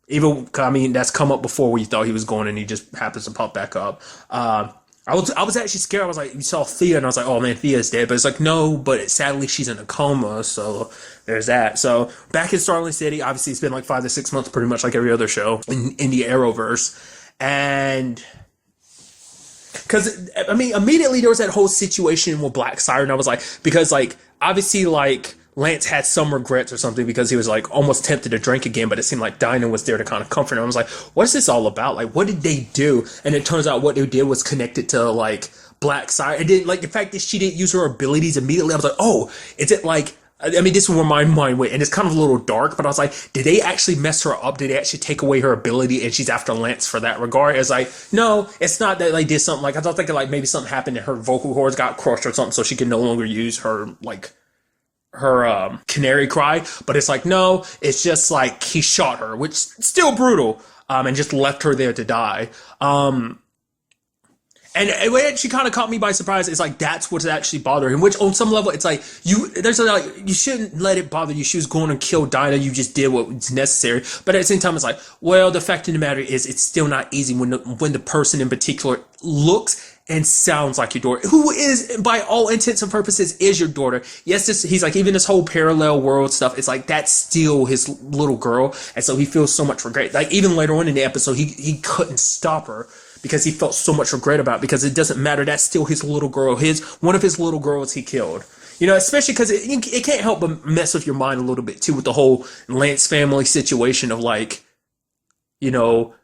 Even, I mean, that's come up before where you thought he was going and he just happens to pop back up. I was actually scared. I was like, you saw Thea and I was like, oh man, Thea's dead. But it's like, no, but sadly she's in a coma. So there's that. So back in Starling City, obviously it's been like 5 to 6 months, pretty much like every other show in the Arrowverse. And because, I mean, immediately there was that whole situation with Black Siren. I was like, because, like, obviously, like, Lance had some regrets or something because he was, like, almost tempted to drink again, but it seemed like Dinah was there to kind of comfort him. I was like, what is this all about? Like, what did they do? And it turns out what they did was connected to, like, Black Siren. It didn't, like, the fact that she didn't use her abilities immediately, I was like, oh, is it, like, I mean, this is where my mind went, and it's kind of a little dark, but I was like, did they actually mess her up? Did they actually take away her ability, and she's after Lance for that regard? It's like, no, it's not that they did something, like, I thought thinking, like, maybe something happened and her vocal cords got crushed or something, so she can no longer use her, like, her, canary cry, but it's like, no, it's just, like, he shot her, which is still brutal, and just left her there to die, and it actually kind of caught me by surprise. It's like, that's what's actually bothering him, which on some level, it's like, you shouldn't let it bother you. She was going to kill Dinah. You just did what was necessary. But at the same time, it's like, well, the fact of the matter is it's still not easy when the person in particular looks and sounds like your daughter, who is, by all intents and purposes, is your daughter. Yes, he's like, even this whole parallel world stuff, it's like, that's still his little girl. And so he feels so much regret. Like, even later on in the episode, he couldn't stop her, because he felt so much regret about it, because it doesn't matter. That's still his little girl. One of his little girls he killed. You know, especially because it can't help but mess with your mind a little bit too with the whole Lance family situation of like, you know,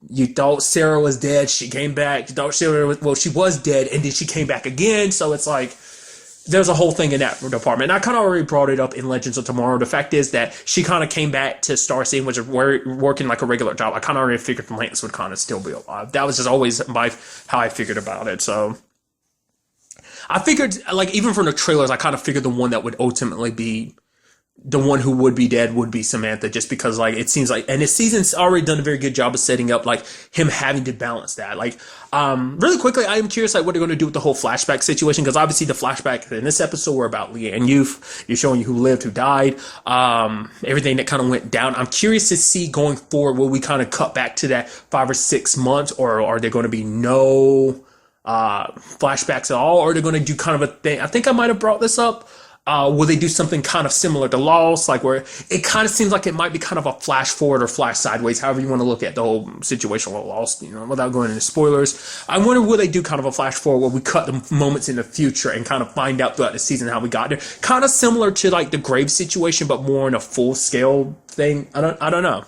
you thought Sarah was dead, she came back. You thought Sarah was, well, she was dead, and then she came back again. So it's like there's a whole thing in that department. And I kind of already brought it up in Legends of Tomorrow. The fact is that she kind of came back to Star City, which is working like a regular job. I kind of already figured Lance would kind of still be alive. That was just always how I figured about it. So I figured, like, even from the trailers, I kind of figured the one that would ultimately be the one who would be dead would be Samantha, just because like it seems like, and this season's already done a very good job of setting up like him having to balance that. Like, really quickly, I am curious like what they're going to do with the whole flashback situation, because obviously the flashback in this episode were about Leanne Youth. You're showing you who lived, who died, everything that kind of went down. I'm curious to see going forward, will we kind of cut back to that 5 or 6 months, or are there going to be no flashbacks at all, or are they going to do kind of a thing? I think I might have brought this up. Will they do something kind of similar to Lost, like where it kind of seems like it might be kind of a flash forward or flash sideways, however you want to look at the whole situation with Lost, you know, without going into spoilers. I wonder, will they do kind of a flash forward where we cut the moments in the future and kind of find out throughout the season how we got there? Kind of similar to like the Grave situation, but more in a full scale thing. I don't know.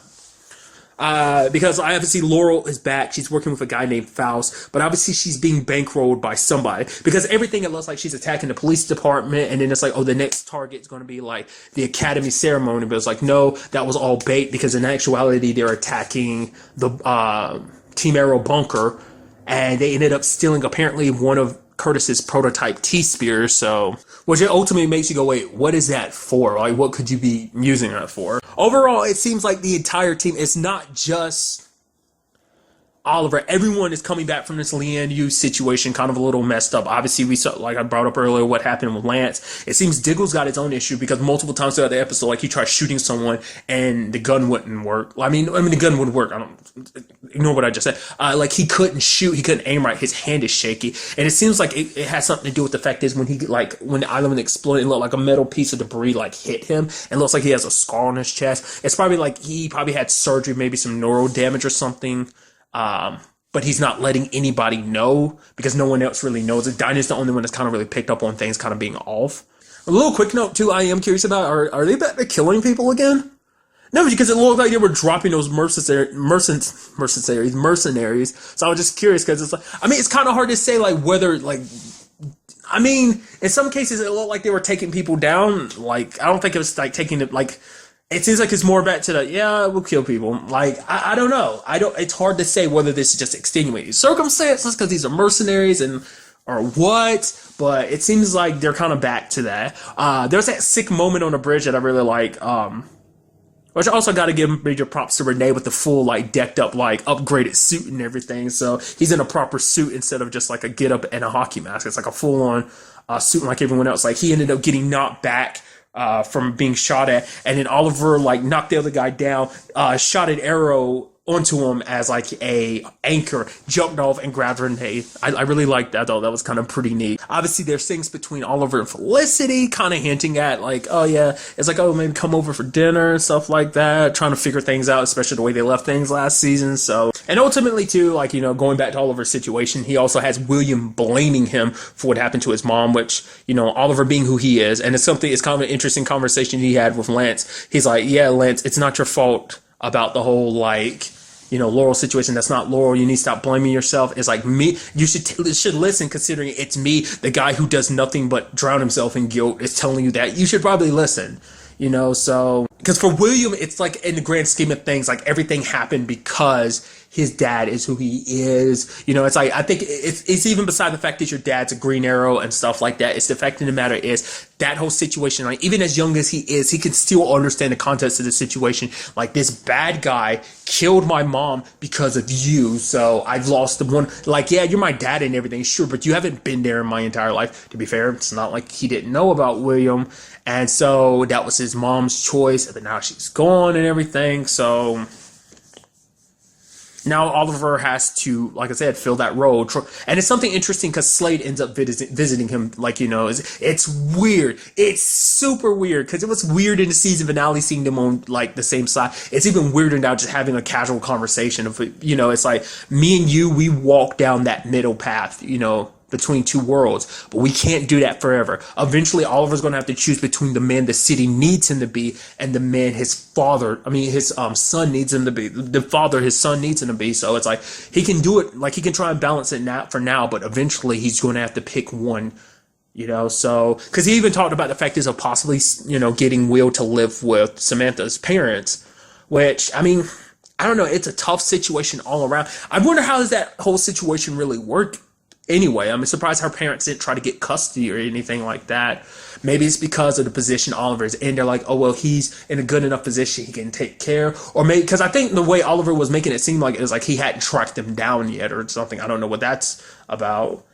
Because obviously Laurel is back. She's working with a guy named Faust, but obviously she's being bankrolled by somebody, because everything, it looks like she's attacking the police department, and then it's like, oh, the next target is going to be like the Academy ceremony, but it's like, no, that was all bait, because in actuality they're attacking the Team Arrow bunker, and they ended up stealing apparently one of Curtis's prototype T-Spears, so, which it ultimately makes you go, wait, what is that for? Like, what could you be using that for? Overall, it seems like the entire team, it's not just Oliver. Everyone is coming back from this Leanne Yu situation, kind of a little messed up. Obviously, we saw, like I brought up earlier, what happened with Lance. It seems Diggle's got his own issue, because multiple times throughout the episode, like, he tried shooting someone and the gun wouldn't work. I mean, the gun would work. I don't ignore what I just said. Like, he couldn't shoot, he couldn't aim right. His hand is shaky, and it seems like it has something to do with the fact is when when the island exploded, it looked like a metal piece of debris like hit him, and it looks like he has a scar on his chest. It's probably like he probably had surgery, maybe some neural damage or something. But he's not letting anybody know, because no one else really knows it. Dinah's the only one that's kind of really picked up on things kind of being off. A little quick note too, I am curious about, are they back to killing people again? No, because it looked like they were dropping those mercenaries. So I was just curious, because it's like, I mean, it's kind of hard to say like whether like, I mean, in some cases it looked like they were taking people down. Like, I don't think it was like taking it like. It seems like it's more back to the, yeah, we'll kill people. Like, I don't know. It's hard to say whether this is just extenuating circumstances, because these are mercenaries or what, but it seems like they're kind of back to that. There's that sick moment on the bridge that I really like, which I also got to give major props to Renee with the full, like, decked up, like, upgraded suit and everything. So he's in a proper suit instead of just like a get up and a hockey mask. It's like a full on suit like everyone else. Like, he ended up getting knocked back from being shot at, and then Oliver like knocked the other guy down, shot an arrow onto him as like a anchor, jumped off and grabbed Renee. I really liked that though. That was kind of pretty neat. Obviously there's things between Oliver and Felicity kind of hinting at like, oh yeah, it's like, oh, maybe come over for dinner and stuff like that, trying to figure things out, especially the way they left things last season. So, and ultimately too, like, you know, going back to Oliver's situation, he also has William blaming him for what happened to his mom, which, you know, Oliver being who he is, and it's kind of an interesting conversation he had with Lance. He's like, yeah, Lance, it's not your fault about the whole like, you know, Laurel situation. That's not Laurel. You need to stop blaming yourself. It's like me. You should listen, considering it's me, the guy who does nothing but drown himself in guilt, is telling you that. You should probably listen. You know, so, because for William, it's like in the grand scheme of things, like everything happened because his dad is who he is. You know, it's like, I think it's even beside the fact that your dad's a Green Arrow and stuff like that. It's the fact of the matter is that whole situation, like even as young as he is, he can still understand the context of the situation. Like, this bad guy killed my mom because of you. So I've lost the one, like, yeah, you're my dad and everything, sure, but you haven't been there in my entire life. To be fair, it's not like he didn't know about William. And so that was his mom's choice, but now she's gone and everything. So now Oliver has to, like I said, fill that role. And it's something interesting because Slade ends up visiting him, like, you know, it's weird. It's super weird, because it was weird in the season finale seeing them on, like, the same side. It's even weirder now just having a casual conversation of, you know, it's like, me and you, we walk down that middle path, you know, between two worlds, but we can't do that forever. Eventually, Oliver's going to have to choose between the man the city needs him to be and the man his son needs him to be. The father his son needs him to be. So it's like he can do it, like he can try and balance it now for now, but eventually he's going to have to pick one. So because he even talked about the fact of possibly getting Will to live with Samantha's parents, which I mean, I don't know. It's a tough situation all around. I wonder how does that whole situation really work. Anyway, I'm surprised her parents didn't try to get custody or anything like that. Maybe it's because of the position Oliver's in. They're like, oh, well, he's in a good enough position he can take care. Or maybe, because I think the way Oliver was making it seem like it was like he hadn't tracked them down yet or something. I don't know what that's about.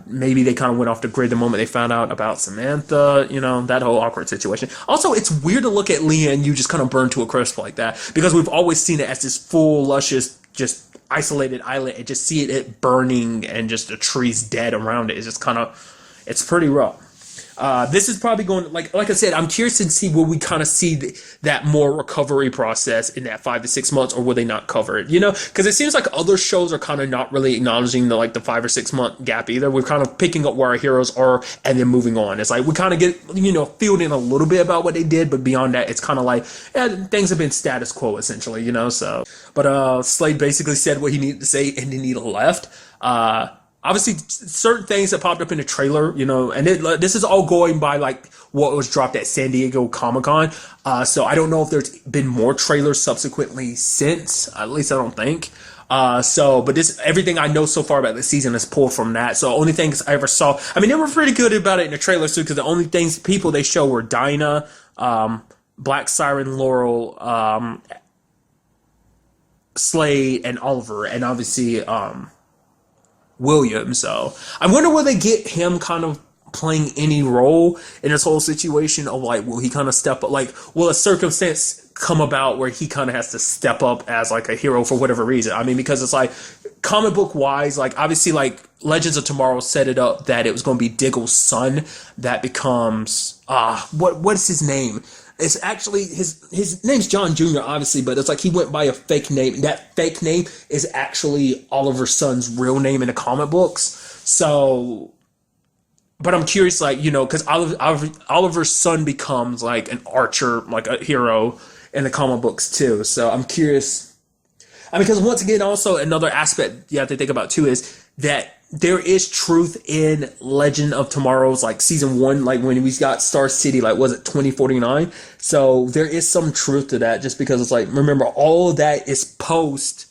Maybe they kind of went off the grid the moment they found out about Samantha, that whole awkward situation. Also, it's weird to look at Leah and you just kind of burn to a crisp like that because we've always seen it as this full, luscious, just isolated island and just see it burning and just the trees dead around it. It's just it's pretty rough. This is probably going, like I said, I'm curious to see will we kind of see that more recovery process in that 5 to 6 months, or will they not cover it? Because it seems like other shows are kind of not really acknowledging the 5 or 6 month gap either. We're kind of picking up where our heroes are and then moving on. It's like we kind of get filled in a little bit about what they did, but beyond that, it's kind of like things have been status quo essentially. So. But Slade basically said what he needed to say and then he left. Obviously, certain things that popped up in the trailer, and this is all going by what was dropped at San Diego Comic-Con. So I don't know if there's been more trailers subsequently since. At least I don't think. But everything I know so far about the season is pulled from that. So only things I ever saw, I mean, they were pretty good about it in the trailer too, because the only people they show were Dinah, Black Siren, Laurel, Slade, and Oliver, and obviously, William. So I wonder will they get him kind of playing any role in this whole situation of will he kind of step up, will a circumstance come about where he kind of has to step up as a hero for whatever reason. I mean, because it's comic book wise, obviously Legends of Tomorrow set it up that it was going to be Diggle's son that becomes what is his name? It's actually his name's John Jr. obviously, but it's he went by a fake name. And that fake name is actually Oliver's son's real name in the comic books. So, but I'm curious, because Oliver's son becomes an archer, a hero in the comic books too. So I'm curious. I mean, because once again, also another aspect you have to think about too is that there is truth in Legend of Tomorrow's season 1, when we got Star City, was it 2049? So there is some truth to that, just because it's remember, all of that is post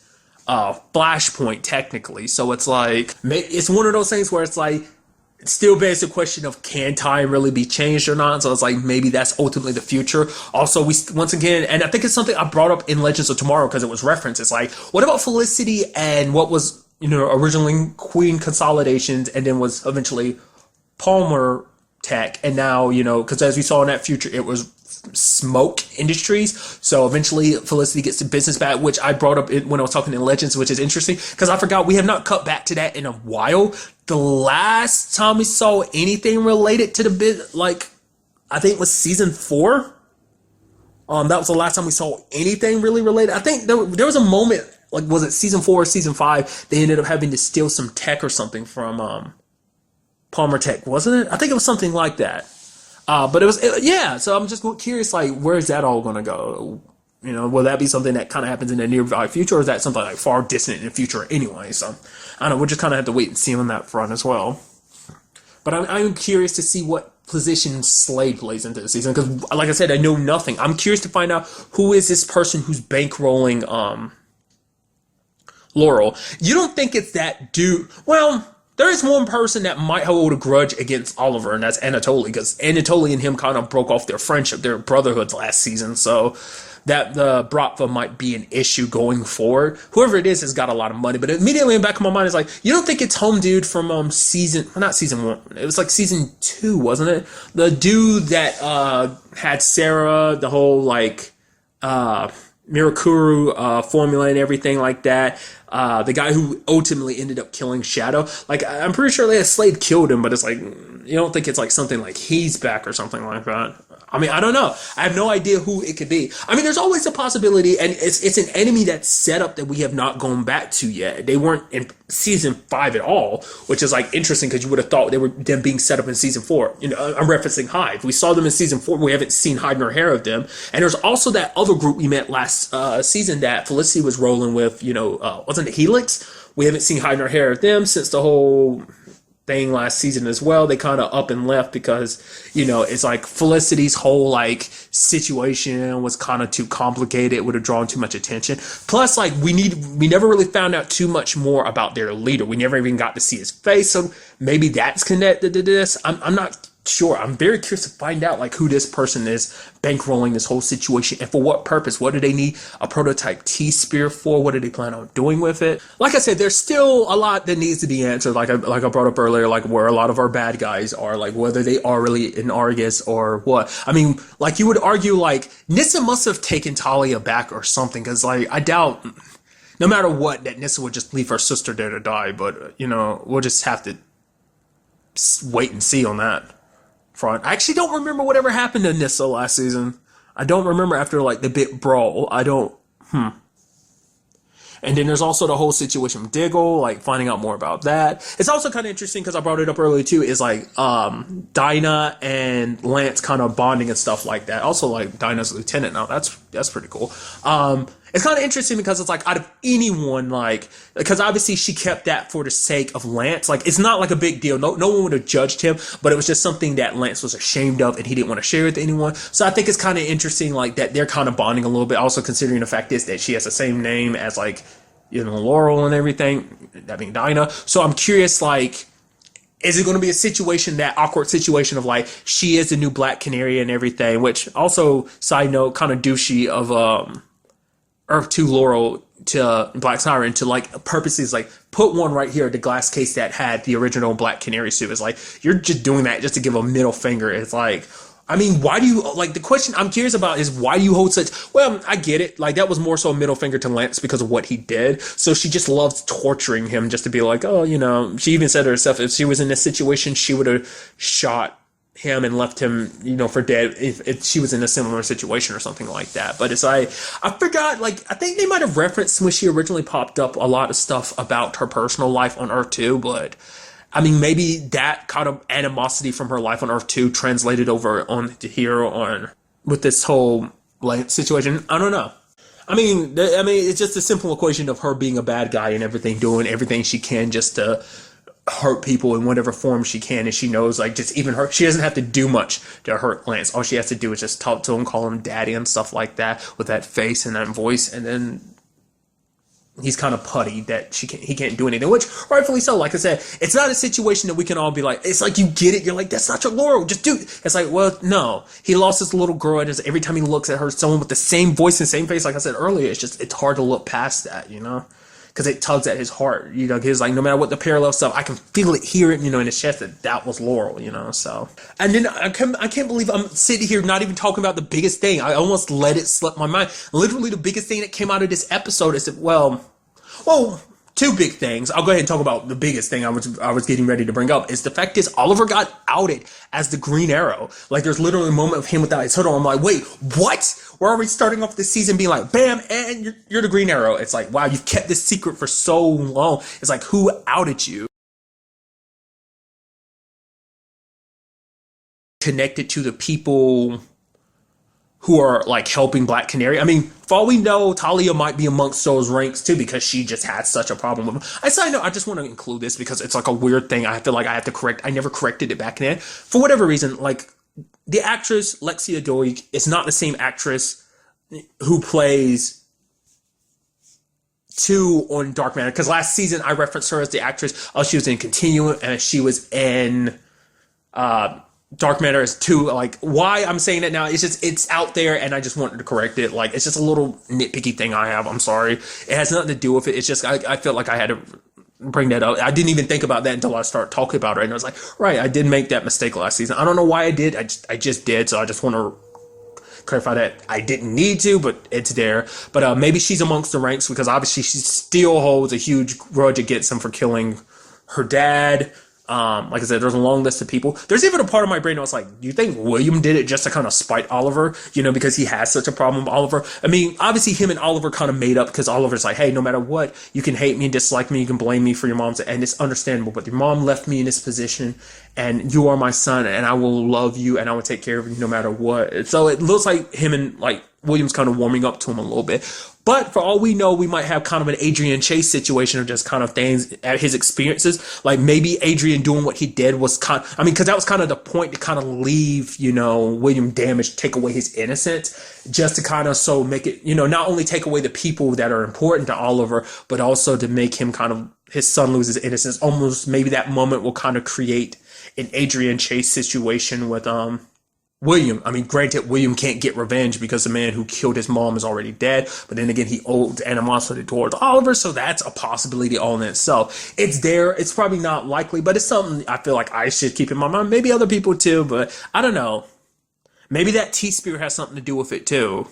Flashpoint technically. So it's it's one of those things where it's it still begs the question of can time really be changed or not. So it's maybe that's ultimately the future. Also, once again, and I think it's something I brought up in Legends of Tomorrow because it was referenced. It's what about Felicity and what was originally Queen Consolidations and then was eventually Palmer Tech, and now because as we saw in that future it was Smoke Industries. So eventually Felicity gets the business back, which I brought up when I was talking in Legends, which is interesting because I forgot we have not cut back to that in a while. The last time we saw anything related to the bit, I think it was season 4. That was the last time we saw anything really related. I think there was a moment, was it season 4 or season 5? They ended up having to steal some tech or something from Palmer Tech, wasn't it? I think it was something like that. But it was, yeah. So I'm just curious, where is that all going to go? Will that be something that kind of happens in the nearby future, or is that something far distant in the future anyway? So I don't know. We'll just kind of have to wait and see on that front as well. But I'm curious to see what position Slade plays into the season because, like I said, I know nothing. I'm curious to find out who is this person who's bankrolling Laurel. You don't think it's that dude? Well, there is one person that might hold a grudge against Oliver, and that's Anatoly, because Anatoly and him kind of broke off their friendship, their brotherhoods last season, so that the Bratva might be an issue going forward. Whoever it is has got a lot of money, but immediately in the back of my mind is you don't think it's home dude from not season 1, it was season 2, wasn't it? The dude that had Sarah, the whole Mirakuru formula and everything like that. The guy who ultimately ended up killing Shadow. I'm pretty sure Slade killed him, but it's you don't think it's something he's back or something like that. I mean, I don't know. I have no idea who it could be. I mean, there's always a possibility, and it's an enemy that's set up that we have not gone back to yet. They weren't in season 5 at all, which is like interesting because you would have thought they were them being set up in season 4. You know, I'm referencing Hive. We saw them in season 4. We haven't seen hide nor hair of them. And there's also that other group we met last season that Felicity was rolling with. You know, wasn't it Helix? We haven't seen hide nor hair of them since the whole thing last season as well. They kind of up and left because, you know, it's like Felicity's whole like situation was kind of too complicated. It would have drawn too much attention. Plus, like we never really found out too much more about their leader. We never even got to see his face. So maybe that's connected to this. I'm not sure. I'm very curious to find out like who this person is bankrolling this whole situation and for what purpose. What do they need a prototype T-Spear for? What do they plan on doing with it? Like I said, there's still a lot that needs to be answered. Like I brought up earlier, like where a lot of our bad guys are, like whether they are really in Argus or what. I mean, like you would argue like Nyssa must have taken Talia back or something, because like I doubt no matter what that Nyssa would just leave her sister there to die. But you know, we'll just have to wait and see on that front. I actually don't remember whatever happened to Nyssa last season. I don't remember after like the big brawl. I don't. And then there's also the whole situation with Diggle, like finding out more about that. It's also kind of interesting because I brought it up earlier too, is like Dinah and Lance kind of bonding and stuff like that. Also like Dinah's lieutenant now. That's pretty cool. It's kind of interesting because it's like out of anyone, like, because obviously she kept that for the sake of Lance. Like, it's not like a big deal. No one would have judged him, but it was just something that Lance was ashamed of and he didn't want to share with anyone. So I think it's kind of interesting, like, that they're kind of bonding a little bit. Also considering the fact is that she has the same name as, like, you know, Laurel and everything, that being Dinah. So I'm curious, like, is it going to be a situation, that awkward situation of like, she is the new Black Canary and everything, which also, side note, kind of douchey of, Earth 2 Laurel to Black Siren to like purposely like put one right here, the glass case that had the original Black Canary suit. It's like, you're just doing that just to give a middle finger. It's like, I mean, why do you, like, the question I'm curious about is why do you hold such, well, I get it. Like, that was more so a middle finger to Lance because of what he did. So she just loves torturing him just to be like, oh, you know, she even said to herself, if she was in this situation, she would have shot him and left him, you know, for dead if she was in a similar situation or something like that. But it's like, I forgot, like, I think they might have referenced when she originally popped up a lot of stuff about her personal life on Earth 2, but I mean, maybe that kind of animosity from her life on Earth 2 translated over on to here on with this whole like situation. I don't know. I mean, it's just a simple equation of her being a bad guy and everything, doing everything she can just to hurt people in whatever form she can, and she knows, like, just even her, she doesn't have to do much to hurt Lance. All she has to do is just talk to him, call him daddy and stuff like that with that face and that voice, and then he's kind of putty that he can't do anything, which rightfully so. Like I said, it's not a situation that we can all be like, it's like, you get it, you're like, that's not your Laurel, just do it. It's like, well, no, he lost his little girl, and every time he looks at her, someone with the same voice and same face, like I said earlier, it's hard to look past that, you know, because it tugs at his heart, you know. He's like, no matter what the parallel stuff, I can feel it, hear it, you know, in his chest that was Laurel, you know. So, and then I can't believe I'm sitting here not even talking about the biggest thing. I almost let it slip my mind. Literally, the biggest thing that came out of this episode is that, well, two big things. I'll go ahead and talk about the biggest thing I was getting ready to bring up is the fact is Oliver got outed as the Green Arrow. Like, there's literally a moment of him without his hood on. I'm like, wait, what? We're already starting off this season being like, bam, and you're the Green Arrow. It's like, wow, you've kept this secret for so long. It's like, who outed you? Connected to the people who are like helping Black Canary. I mean, for all we know, Talia might be amongst those ranks too, because she just had such a problem with him. I just want to include this because it's like a weird thing. I feel like I have to correct. I never corrected it back then. For whatever reason, like, the actress Lexia Doig is not the same actress who plays 2 on Dark Matter. Because last season I referenced her as the actress. Oh, she was in Continuum, and she was in Dark Matter as 2. Like, why I'm saying it now, it's out there, and I just wanted to correct it. Like, it's just a little nitpicky thing I have. I'm sorry. It has nothing to do with it. It's just I felt like I had to bring that up. I didn't even think about that until I started talking about it, and I was like, right, I did make that mistake last season. I don't know why I did. I just did. So I just want to clarify that I didn't need to, but it's there. But maybe she's amongst the ranks because obviously she still holds a huge grudge against him for killing her dad. Like I said, there's a long list of people. There's even a part of my brain that was like, do you think William did it just to kind of spite Oliver? You know, because he has such a problem with Oliver. I mean, obviously him and Oliver kind of made up because Oliver's like, hey, no matter what, you can hate me, dislike me, you can blame me for your mom's, and it's understandable. But your mom left me in this position, and you are my son, and I will love you, and I will take care of you no matter what. So it looks like him and like William's kind of warming up to him a little bit. But for all we know, we might have kind of an Adrian Chase situation of just kind of things at his experiences. Like maybe Adrian doing what he did was because that was kind of the point to kind of leave, you know, William damaged, take away his innocence, just to kind of so make it, you know, not only take away the people that are important to Oliver, but also to make him kind of, his son lose his innocence. Almost maybe that moment will kind of create an Adrian Chase situation with, William. I mean, granted, William can't get revenge because the man who killed his mom is already dead. But then again, he owed animosity towards Oliver, so that's a possibility all in itself. It's there. It's probably not likely, but it's something I feel like I should keep in my mind. Maybe other people too, but I don't know. Maybe that T-Spear has something to do with it too.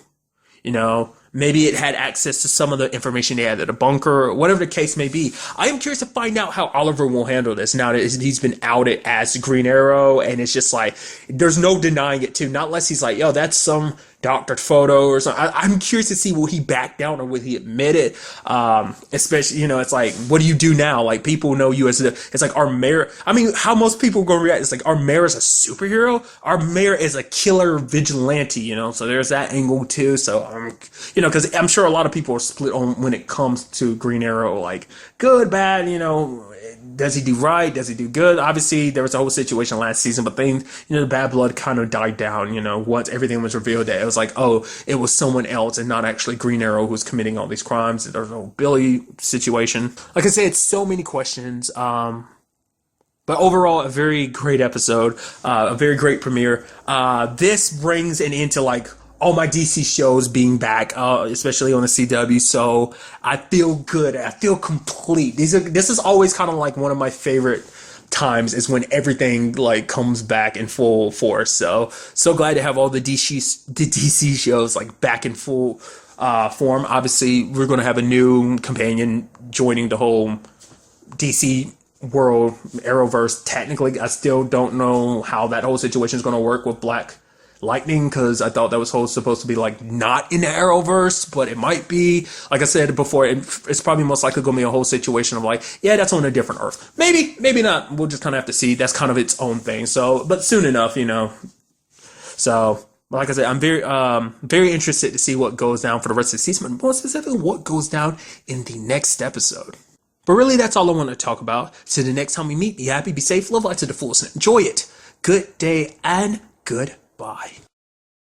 You know, maybe it had access to some of the information they had at the bunker, or whatever the case may be. I am curious to find out how Oliver will handle this now that he's been outed as Green Arrow, and it's just like, there's no denying it too. Not unless he's like, yo, that's some doctored photo or something. I'm curious to see, will he back down or will he admit it? Especially, you know, it's like, what do you do now? Like, people know you as it's like our mayor. I mean, how most people are going to react, it's like, our mayor is a superhero. Our mayor is a killer vigilante, you know, so there's that angle too. So, you know, because I'm sure a lot of people are split on when it comes to Green Arrow, like good, bad, you know, does he do right? Does he do good? Obviously, there was a whole situation last season, but things, you know, the bad blood kind of died down, you know, once everything was revealed that it was like, oh, it was someone else and not actually Green Arrow who was committing all these crimes. There's a whole Billy situation. Like I said, it's so many questions. But overall, a very great episode, a very great premiere. This brings an end to like all my DC shows being back, especially on the CW. So I feel good. I feel complete. This is always kind of like one of my favorite times is when everything like comes back in full force. So glad to have all the DC shows like back in full form. Obviously, we're going to have a new companion joining the whole DC world, Arrowverse. Technically, I still don't know how that whole situation is going to work with Black Lightning, because I thought that was supposed to be like not in the Arrowverse, but it might be. Like I said before, it's probably most likely going to be a whole situation of like, yeah, that's on a different Earth. Maybe not. We'll just kind of have to see. That's kind of its own thing. So, but soon enough, you know. So, like I said, I'm very interested to see what goes down for the rest of the season, but more specifically, what goes down in the next episode. But really, that's all I want to talk about. So the next time we meet, be happy, be safe, live life to the fullest, and enjoy it. Good day and goodbye.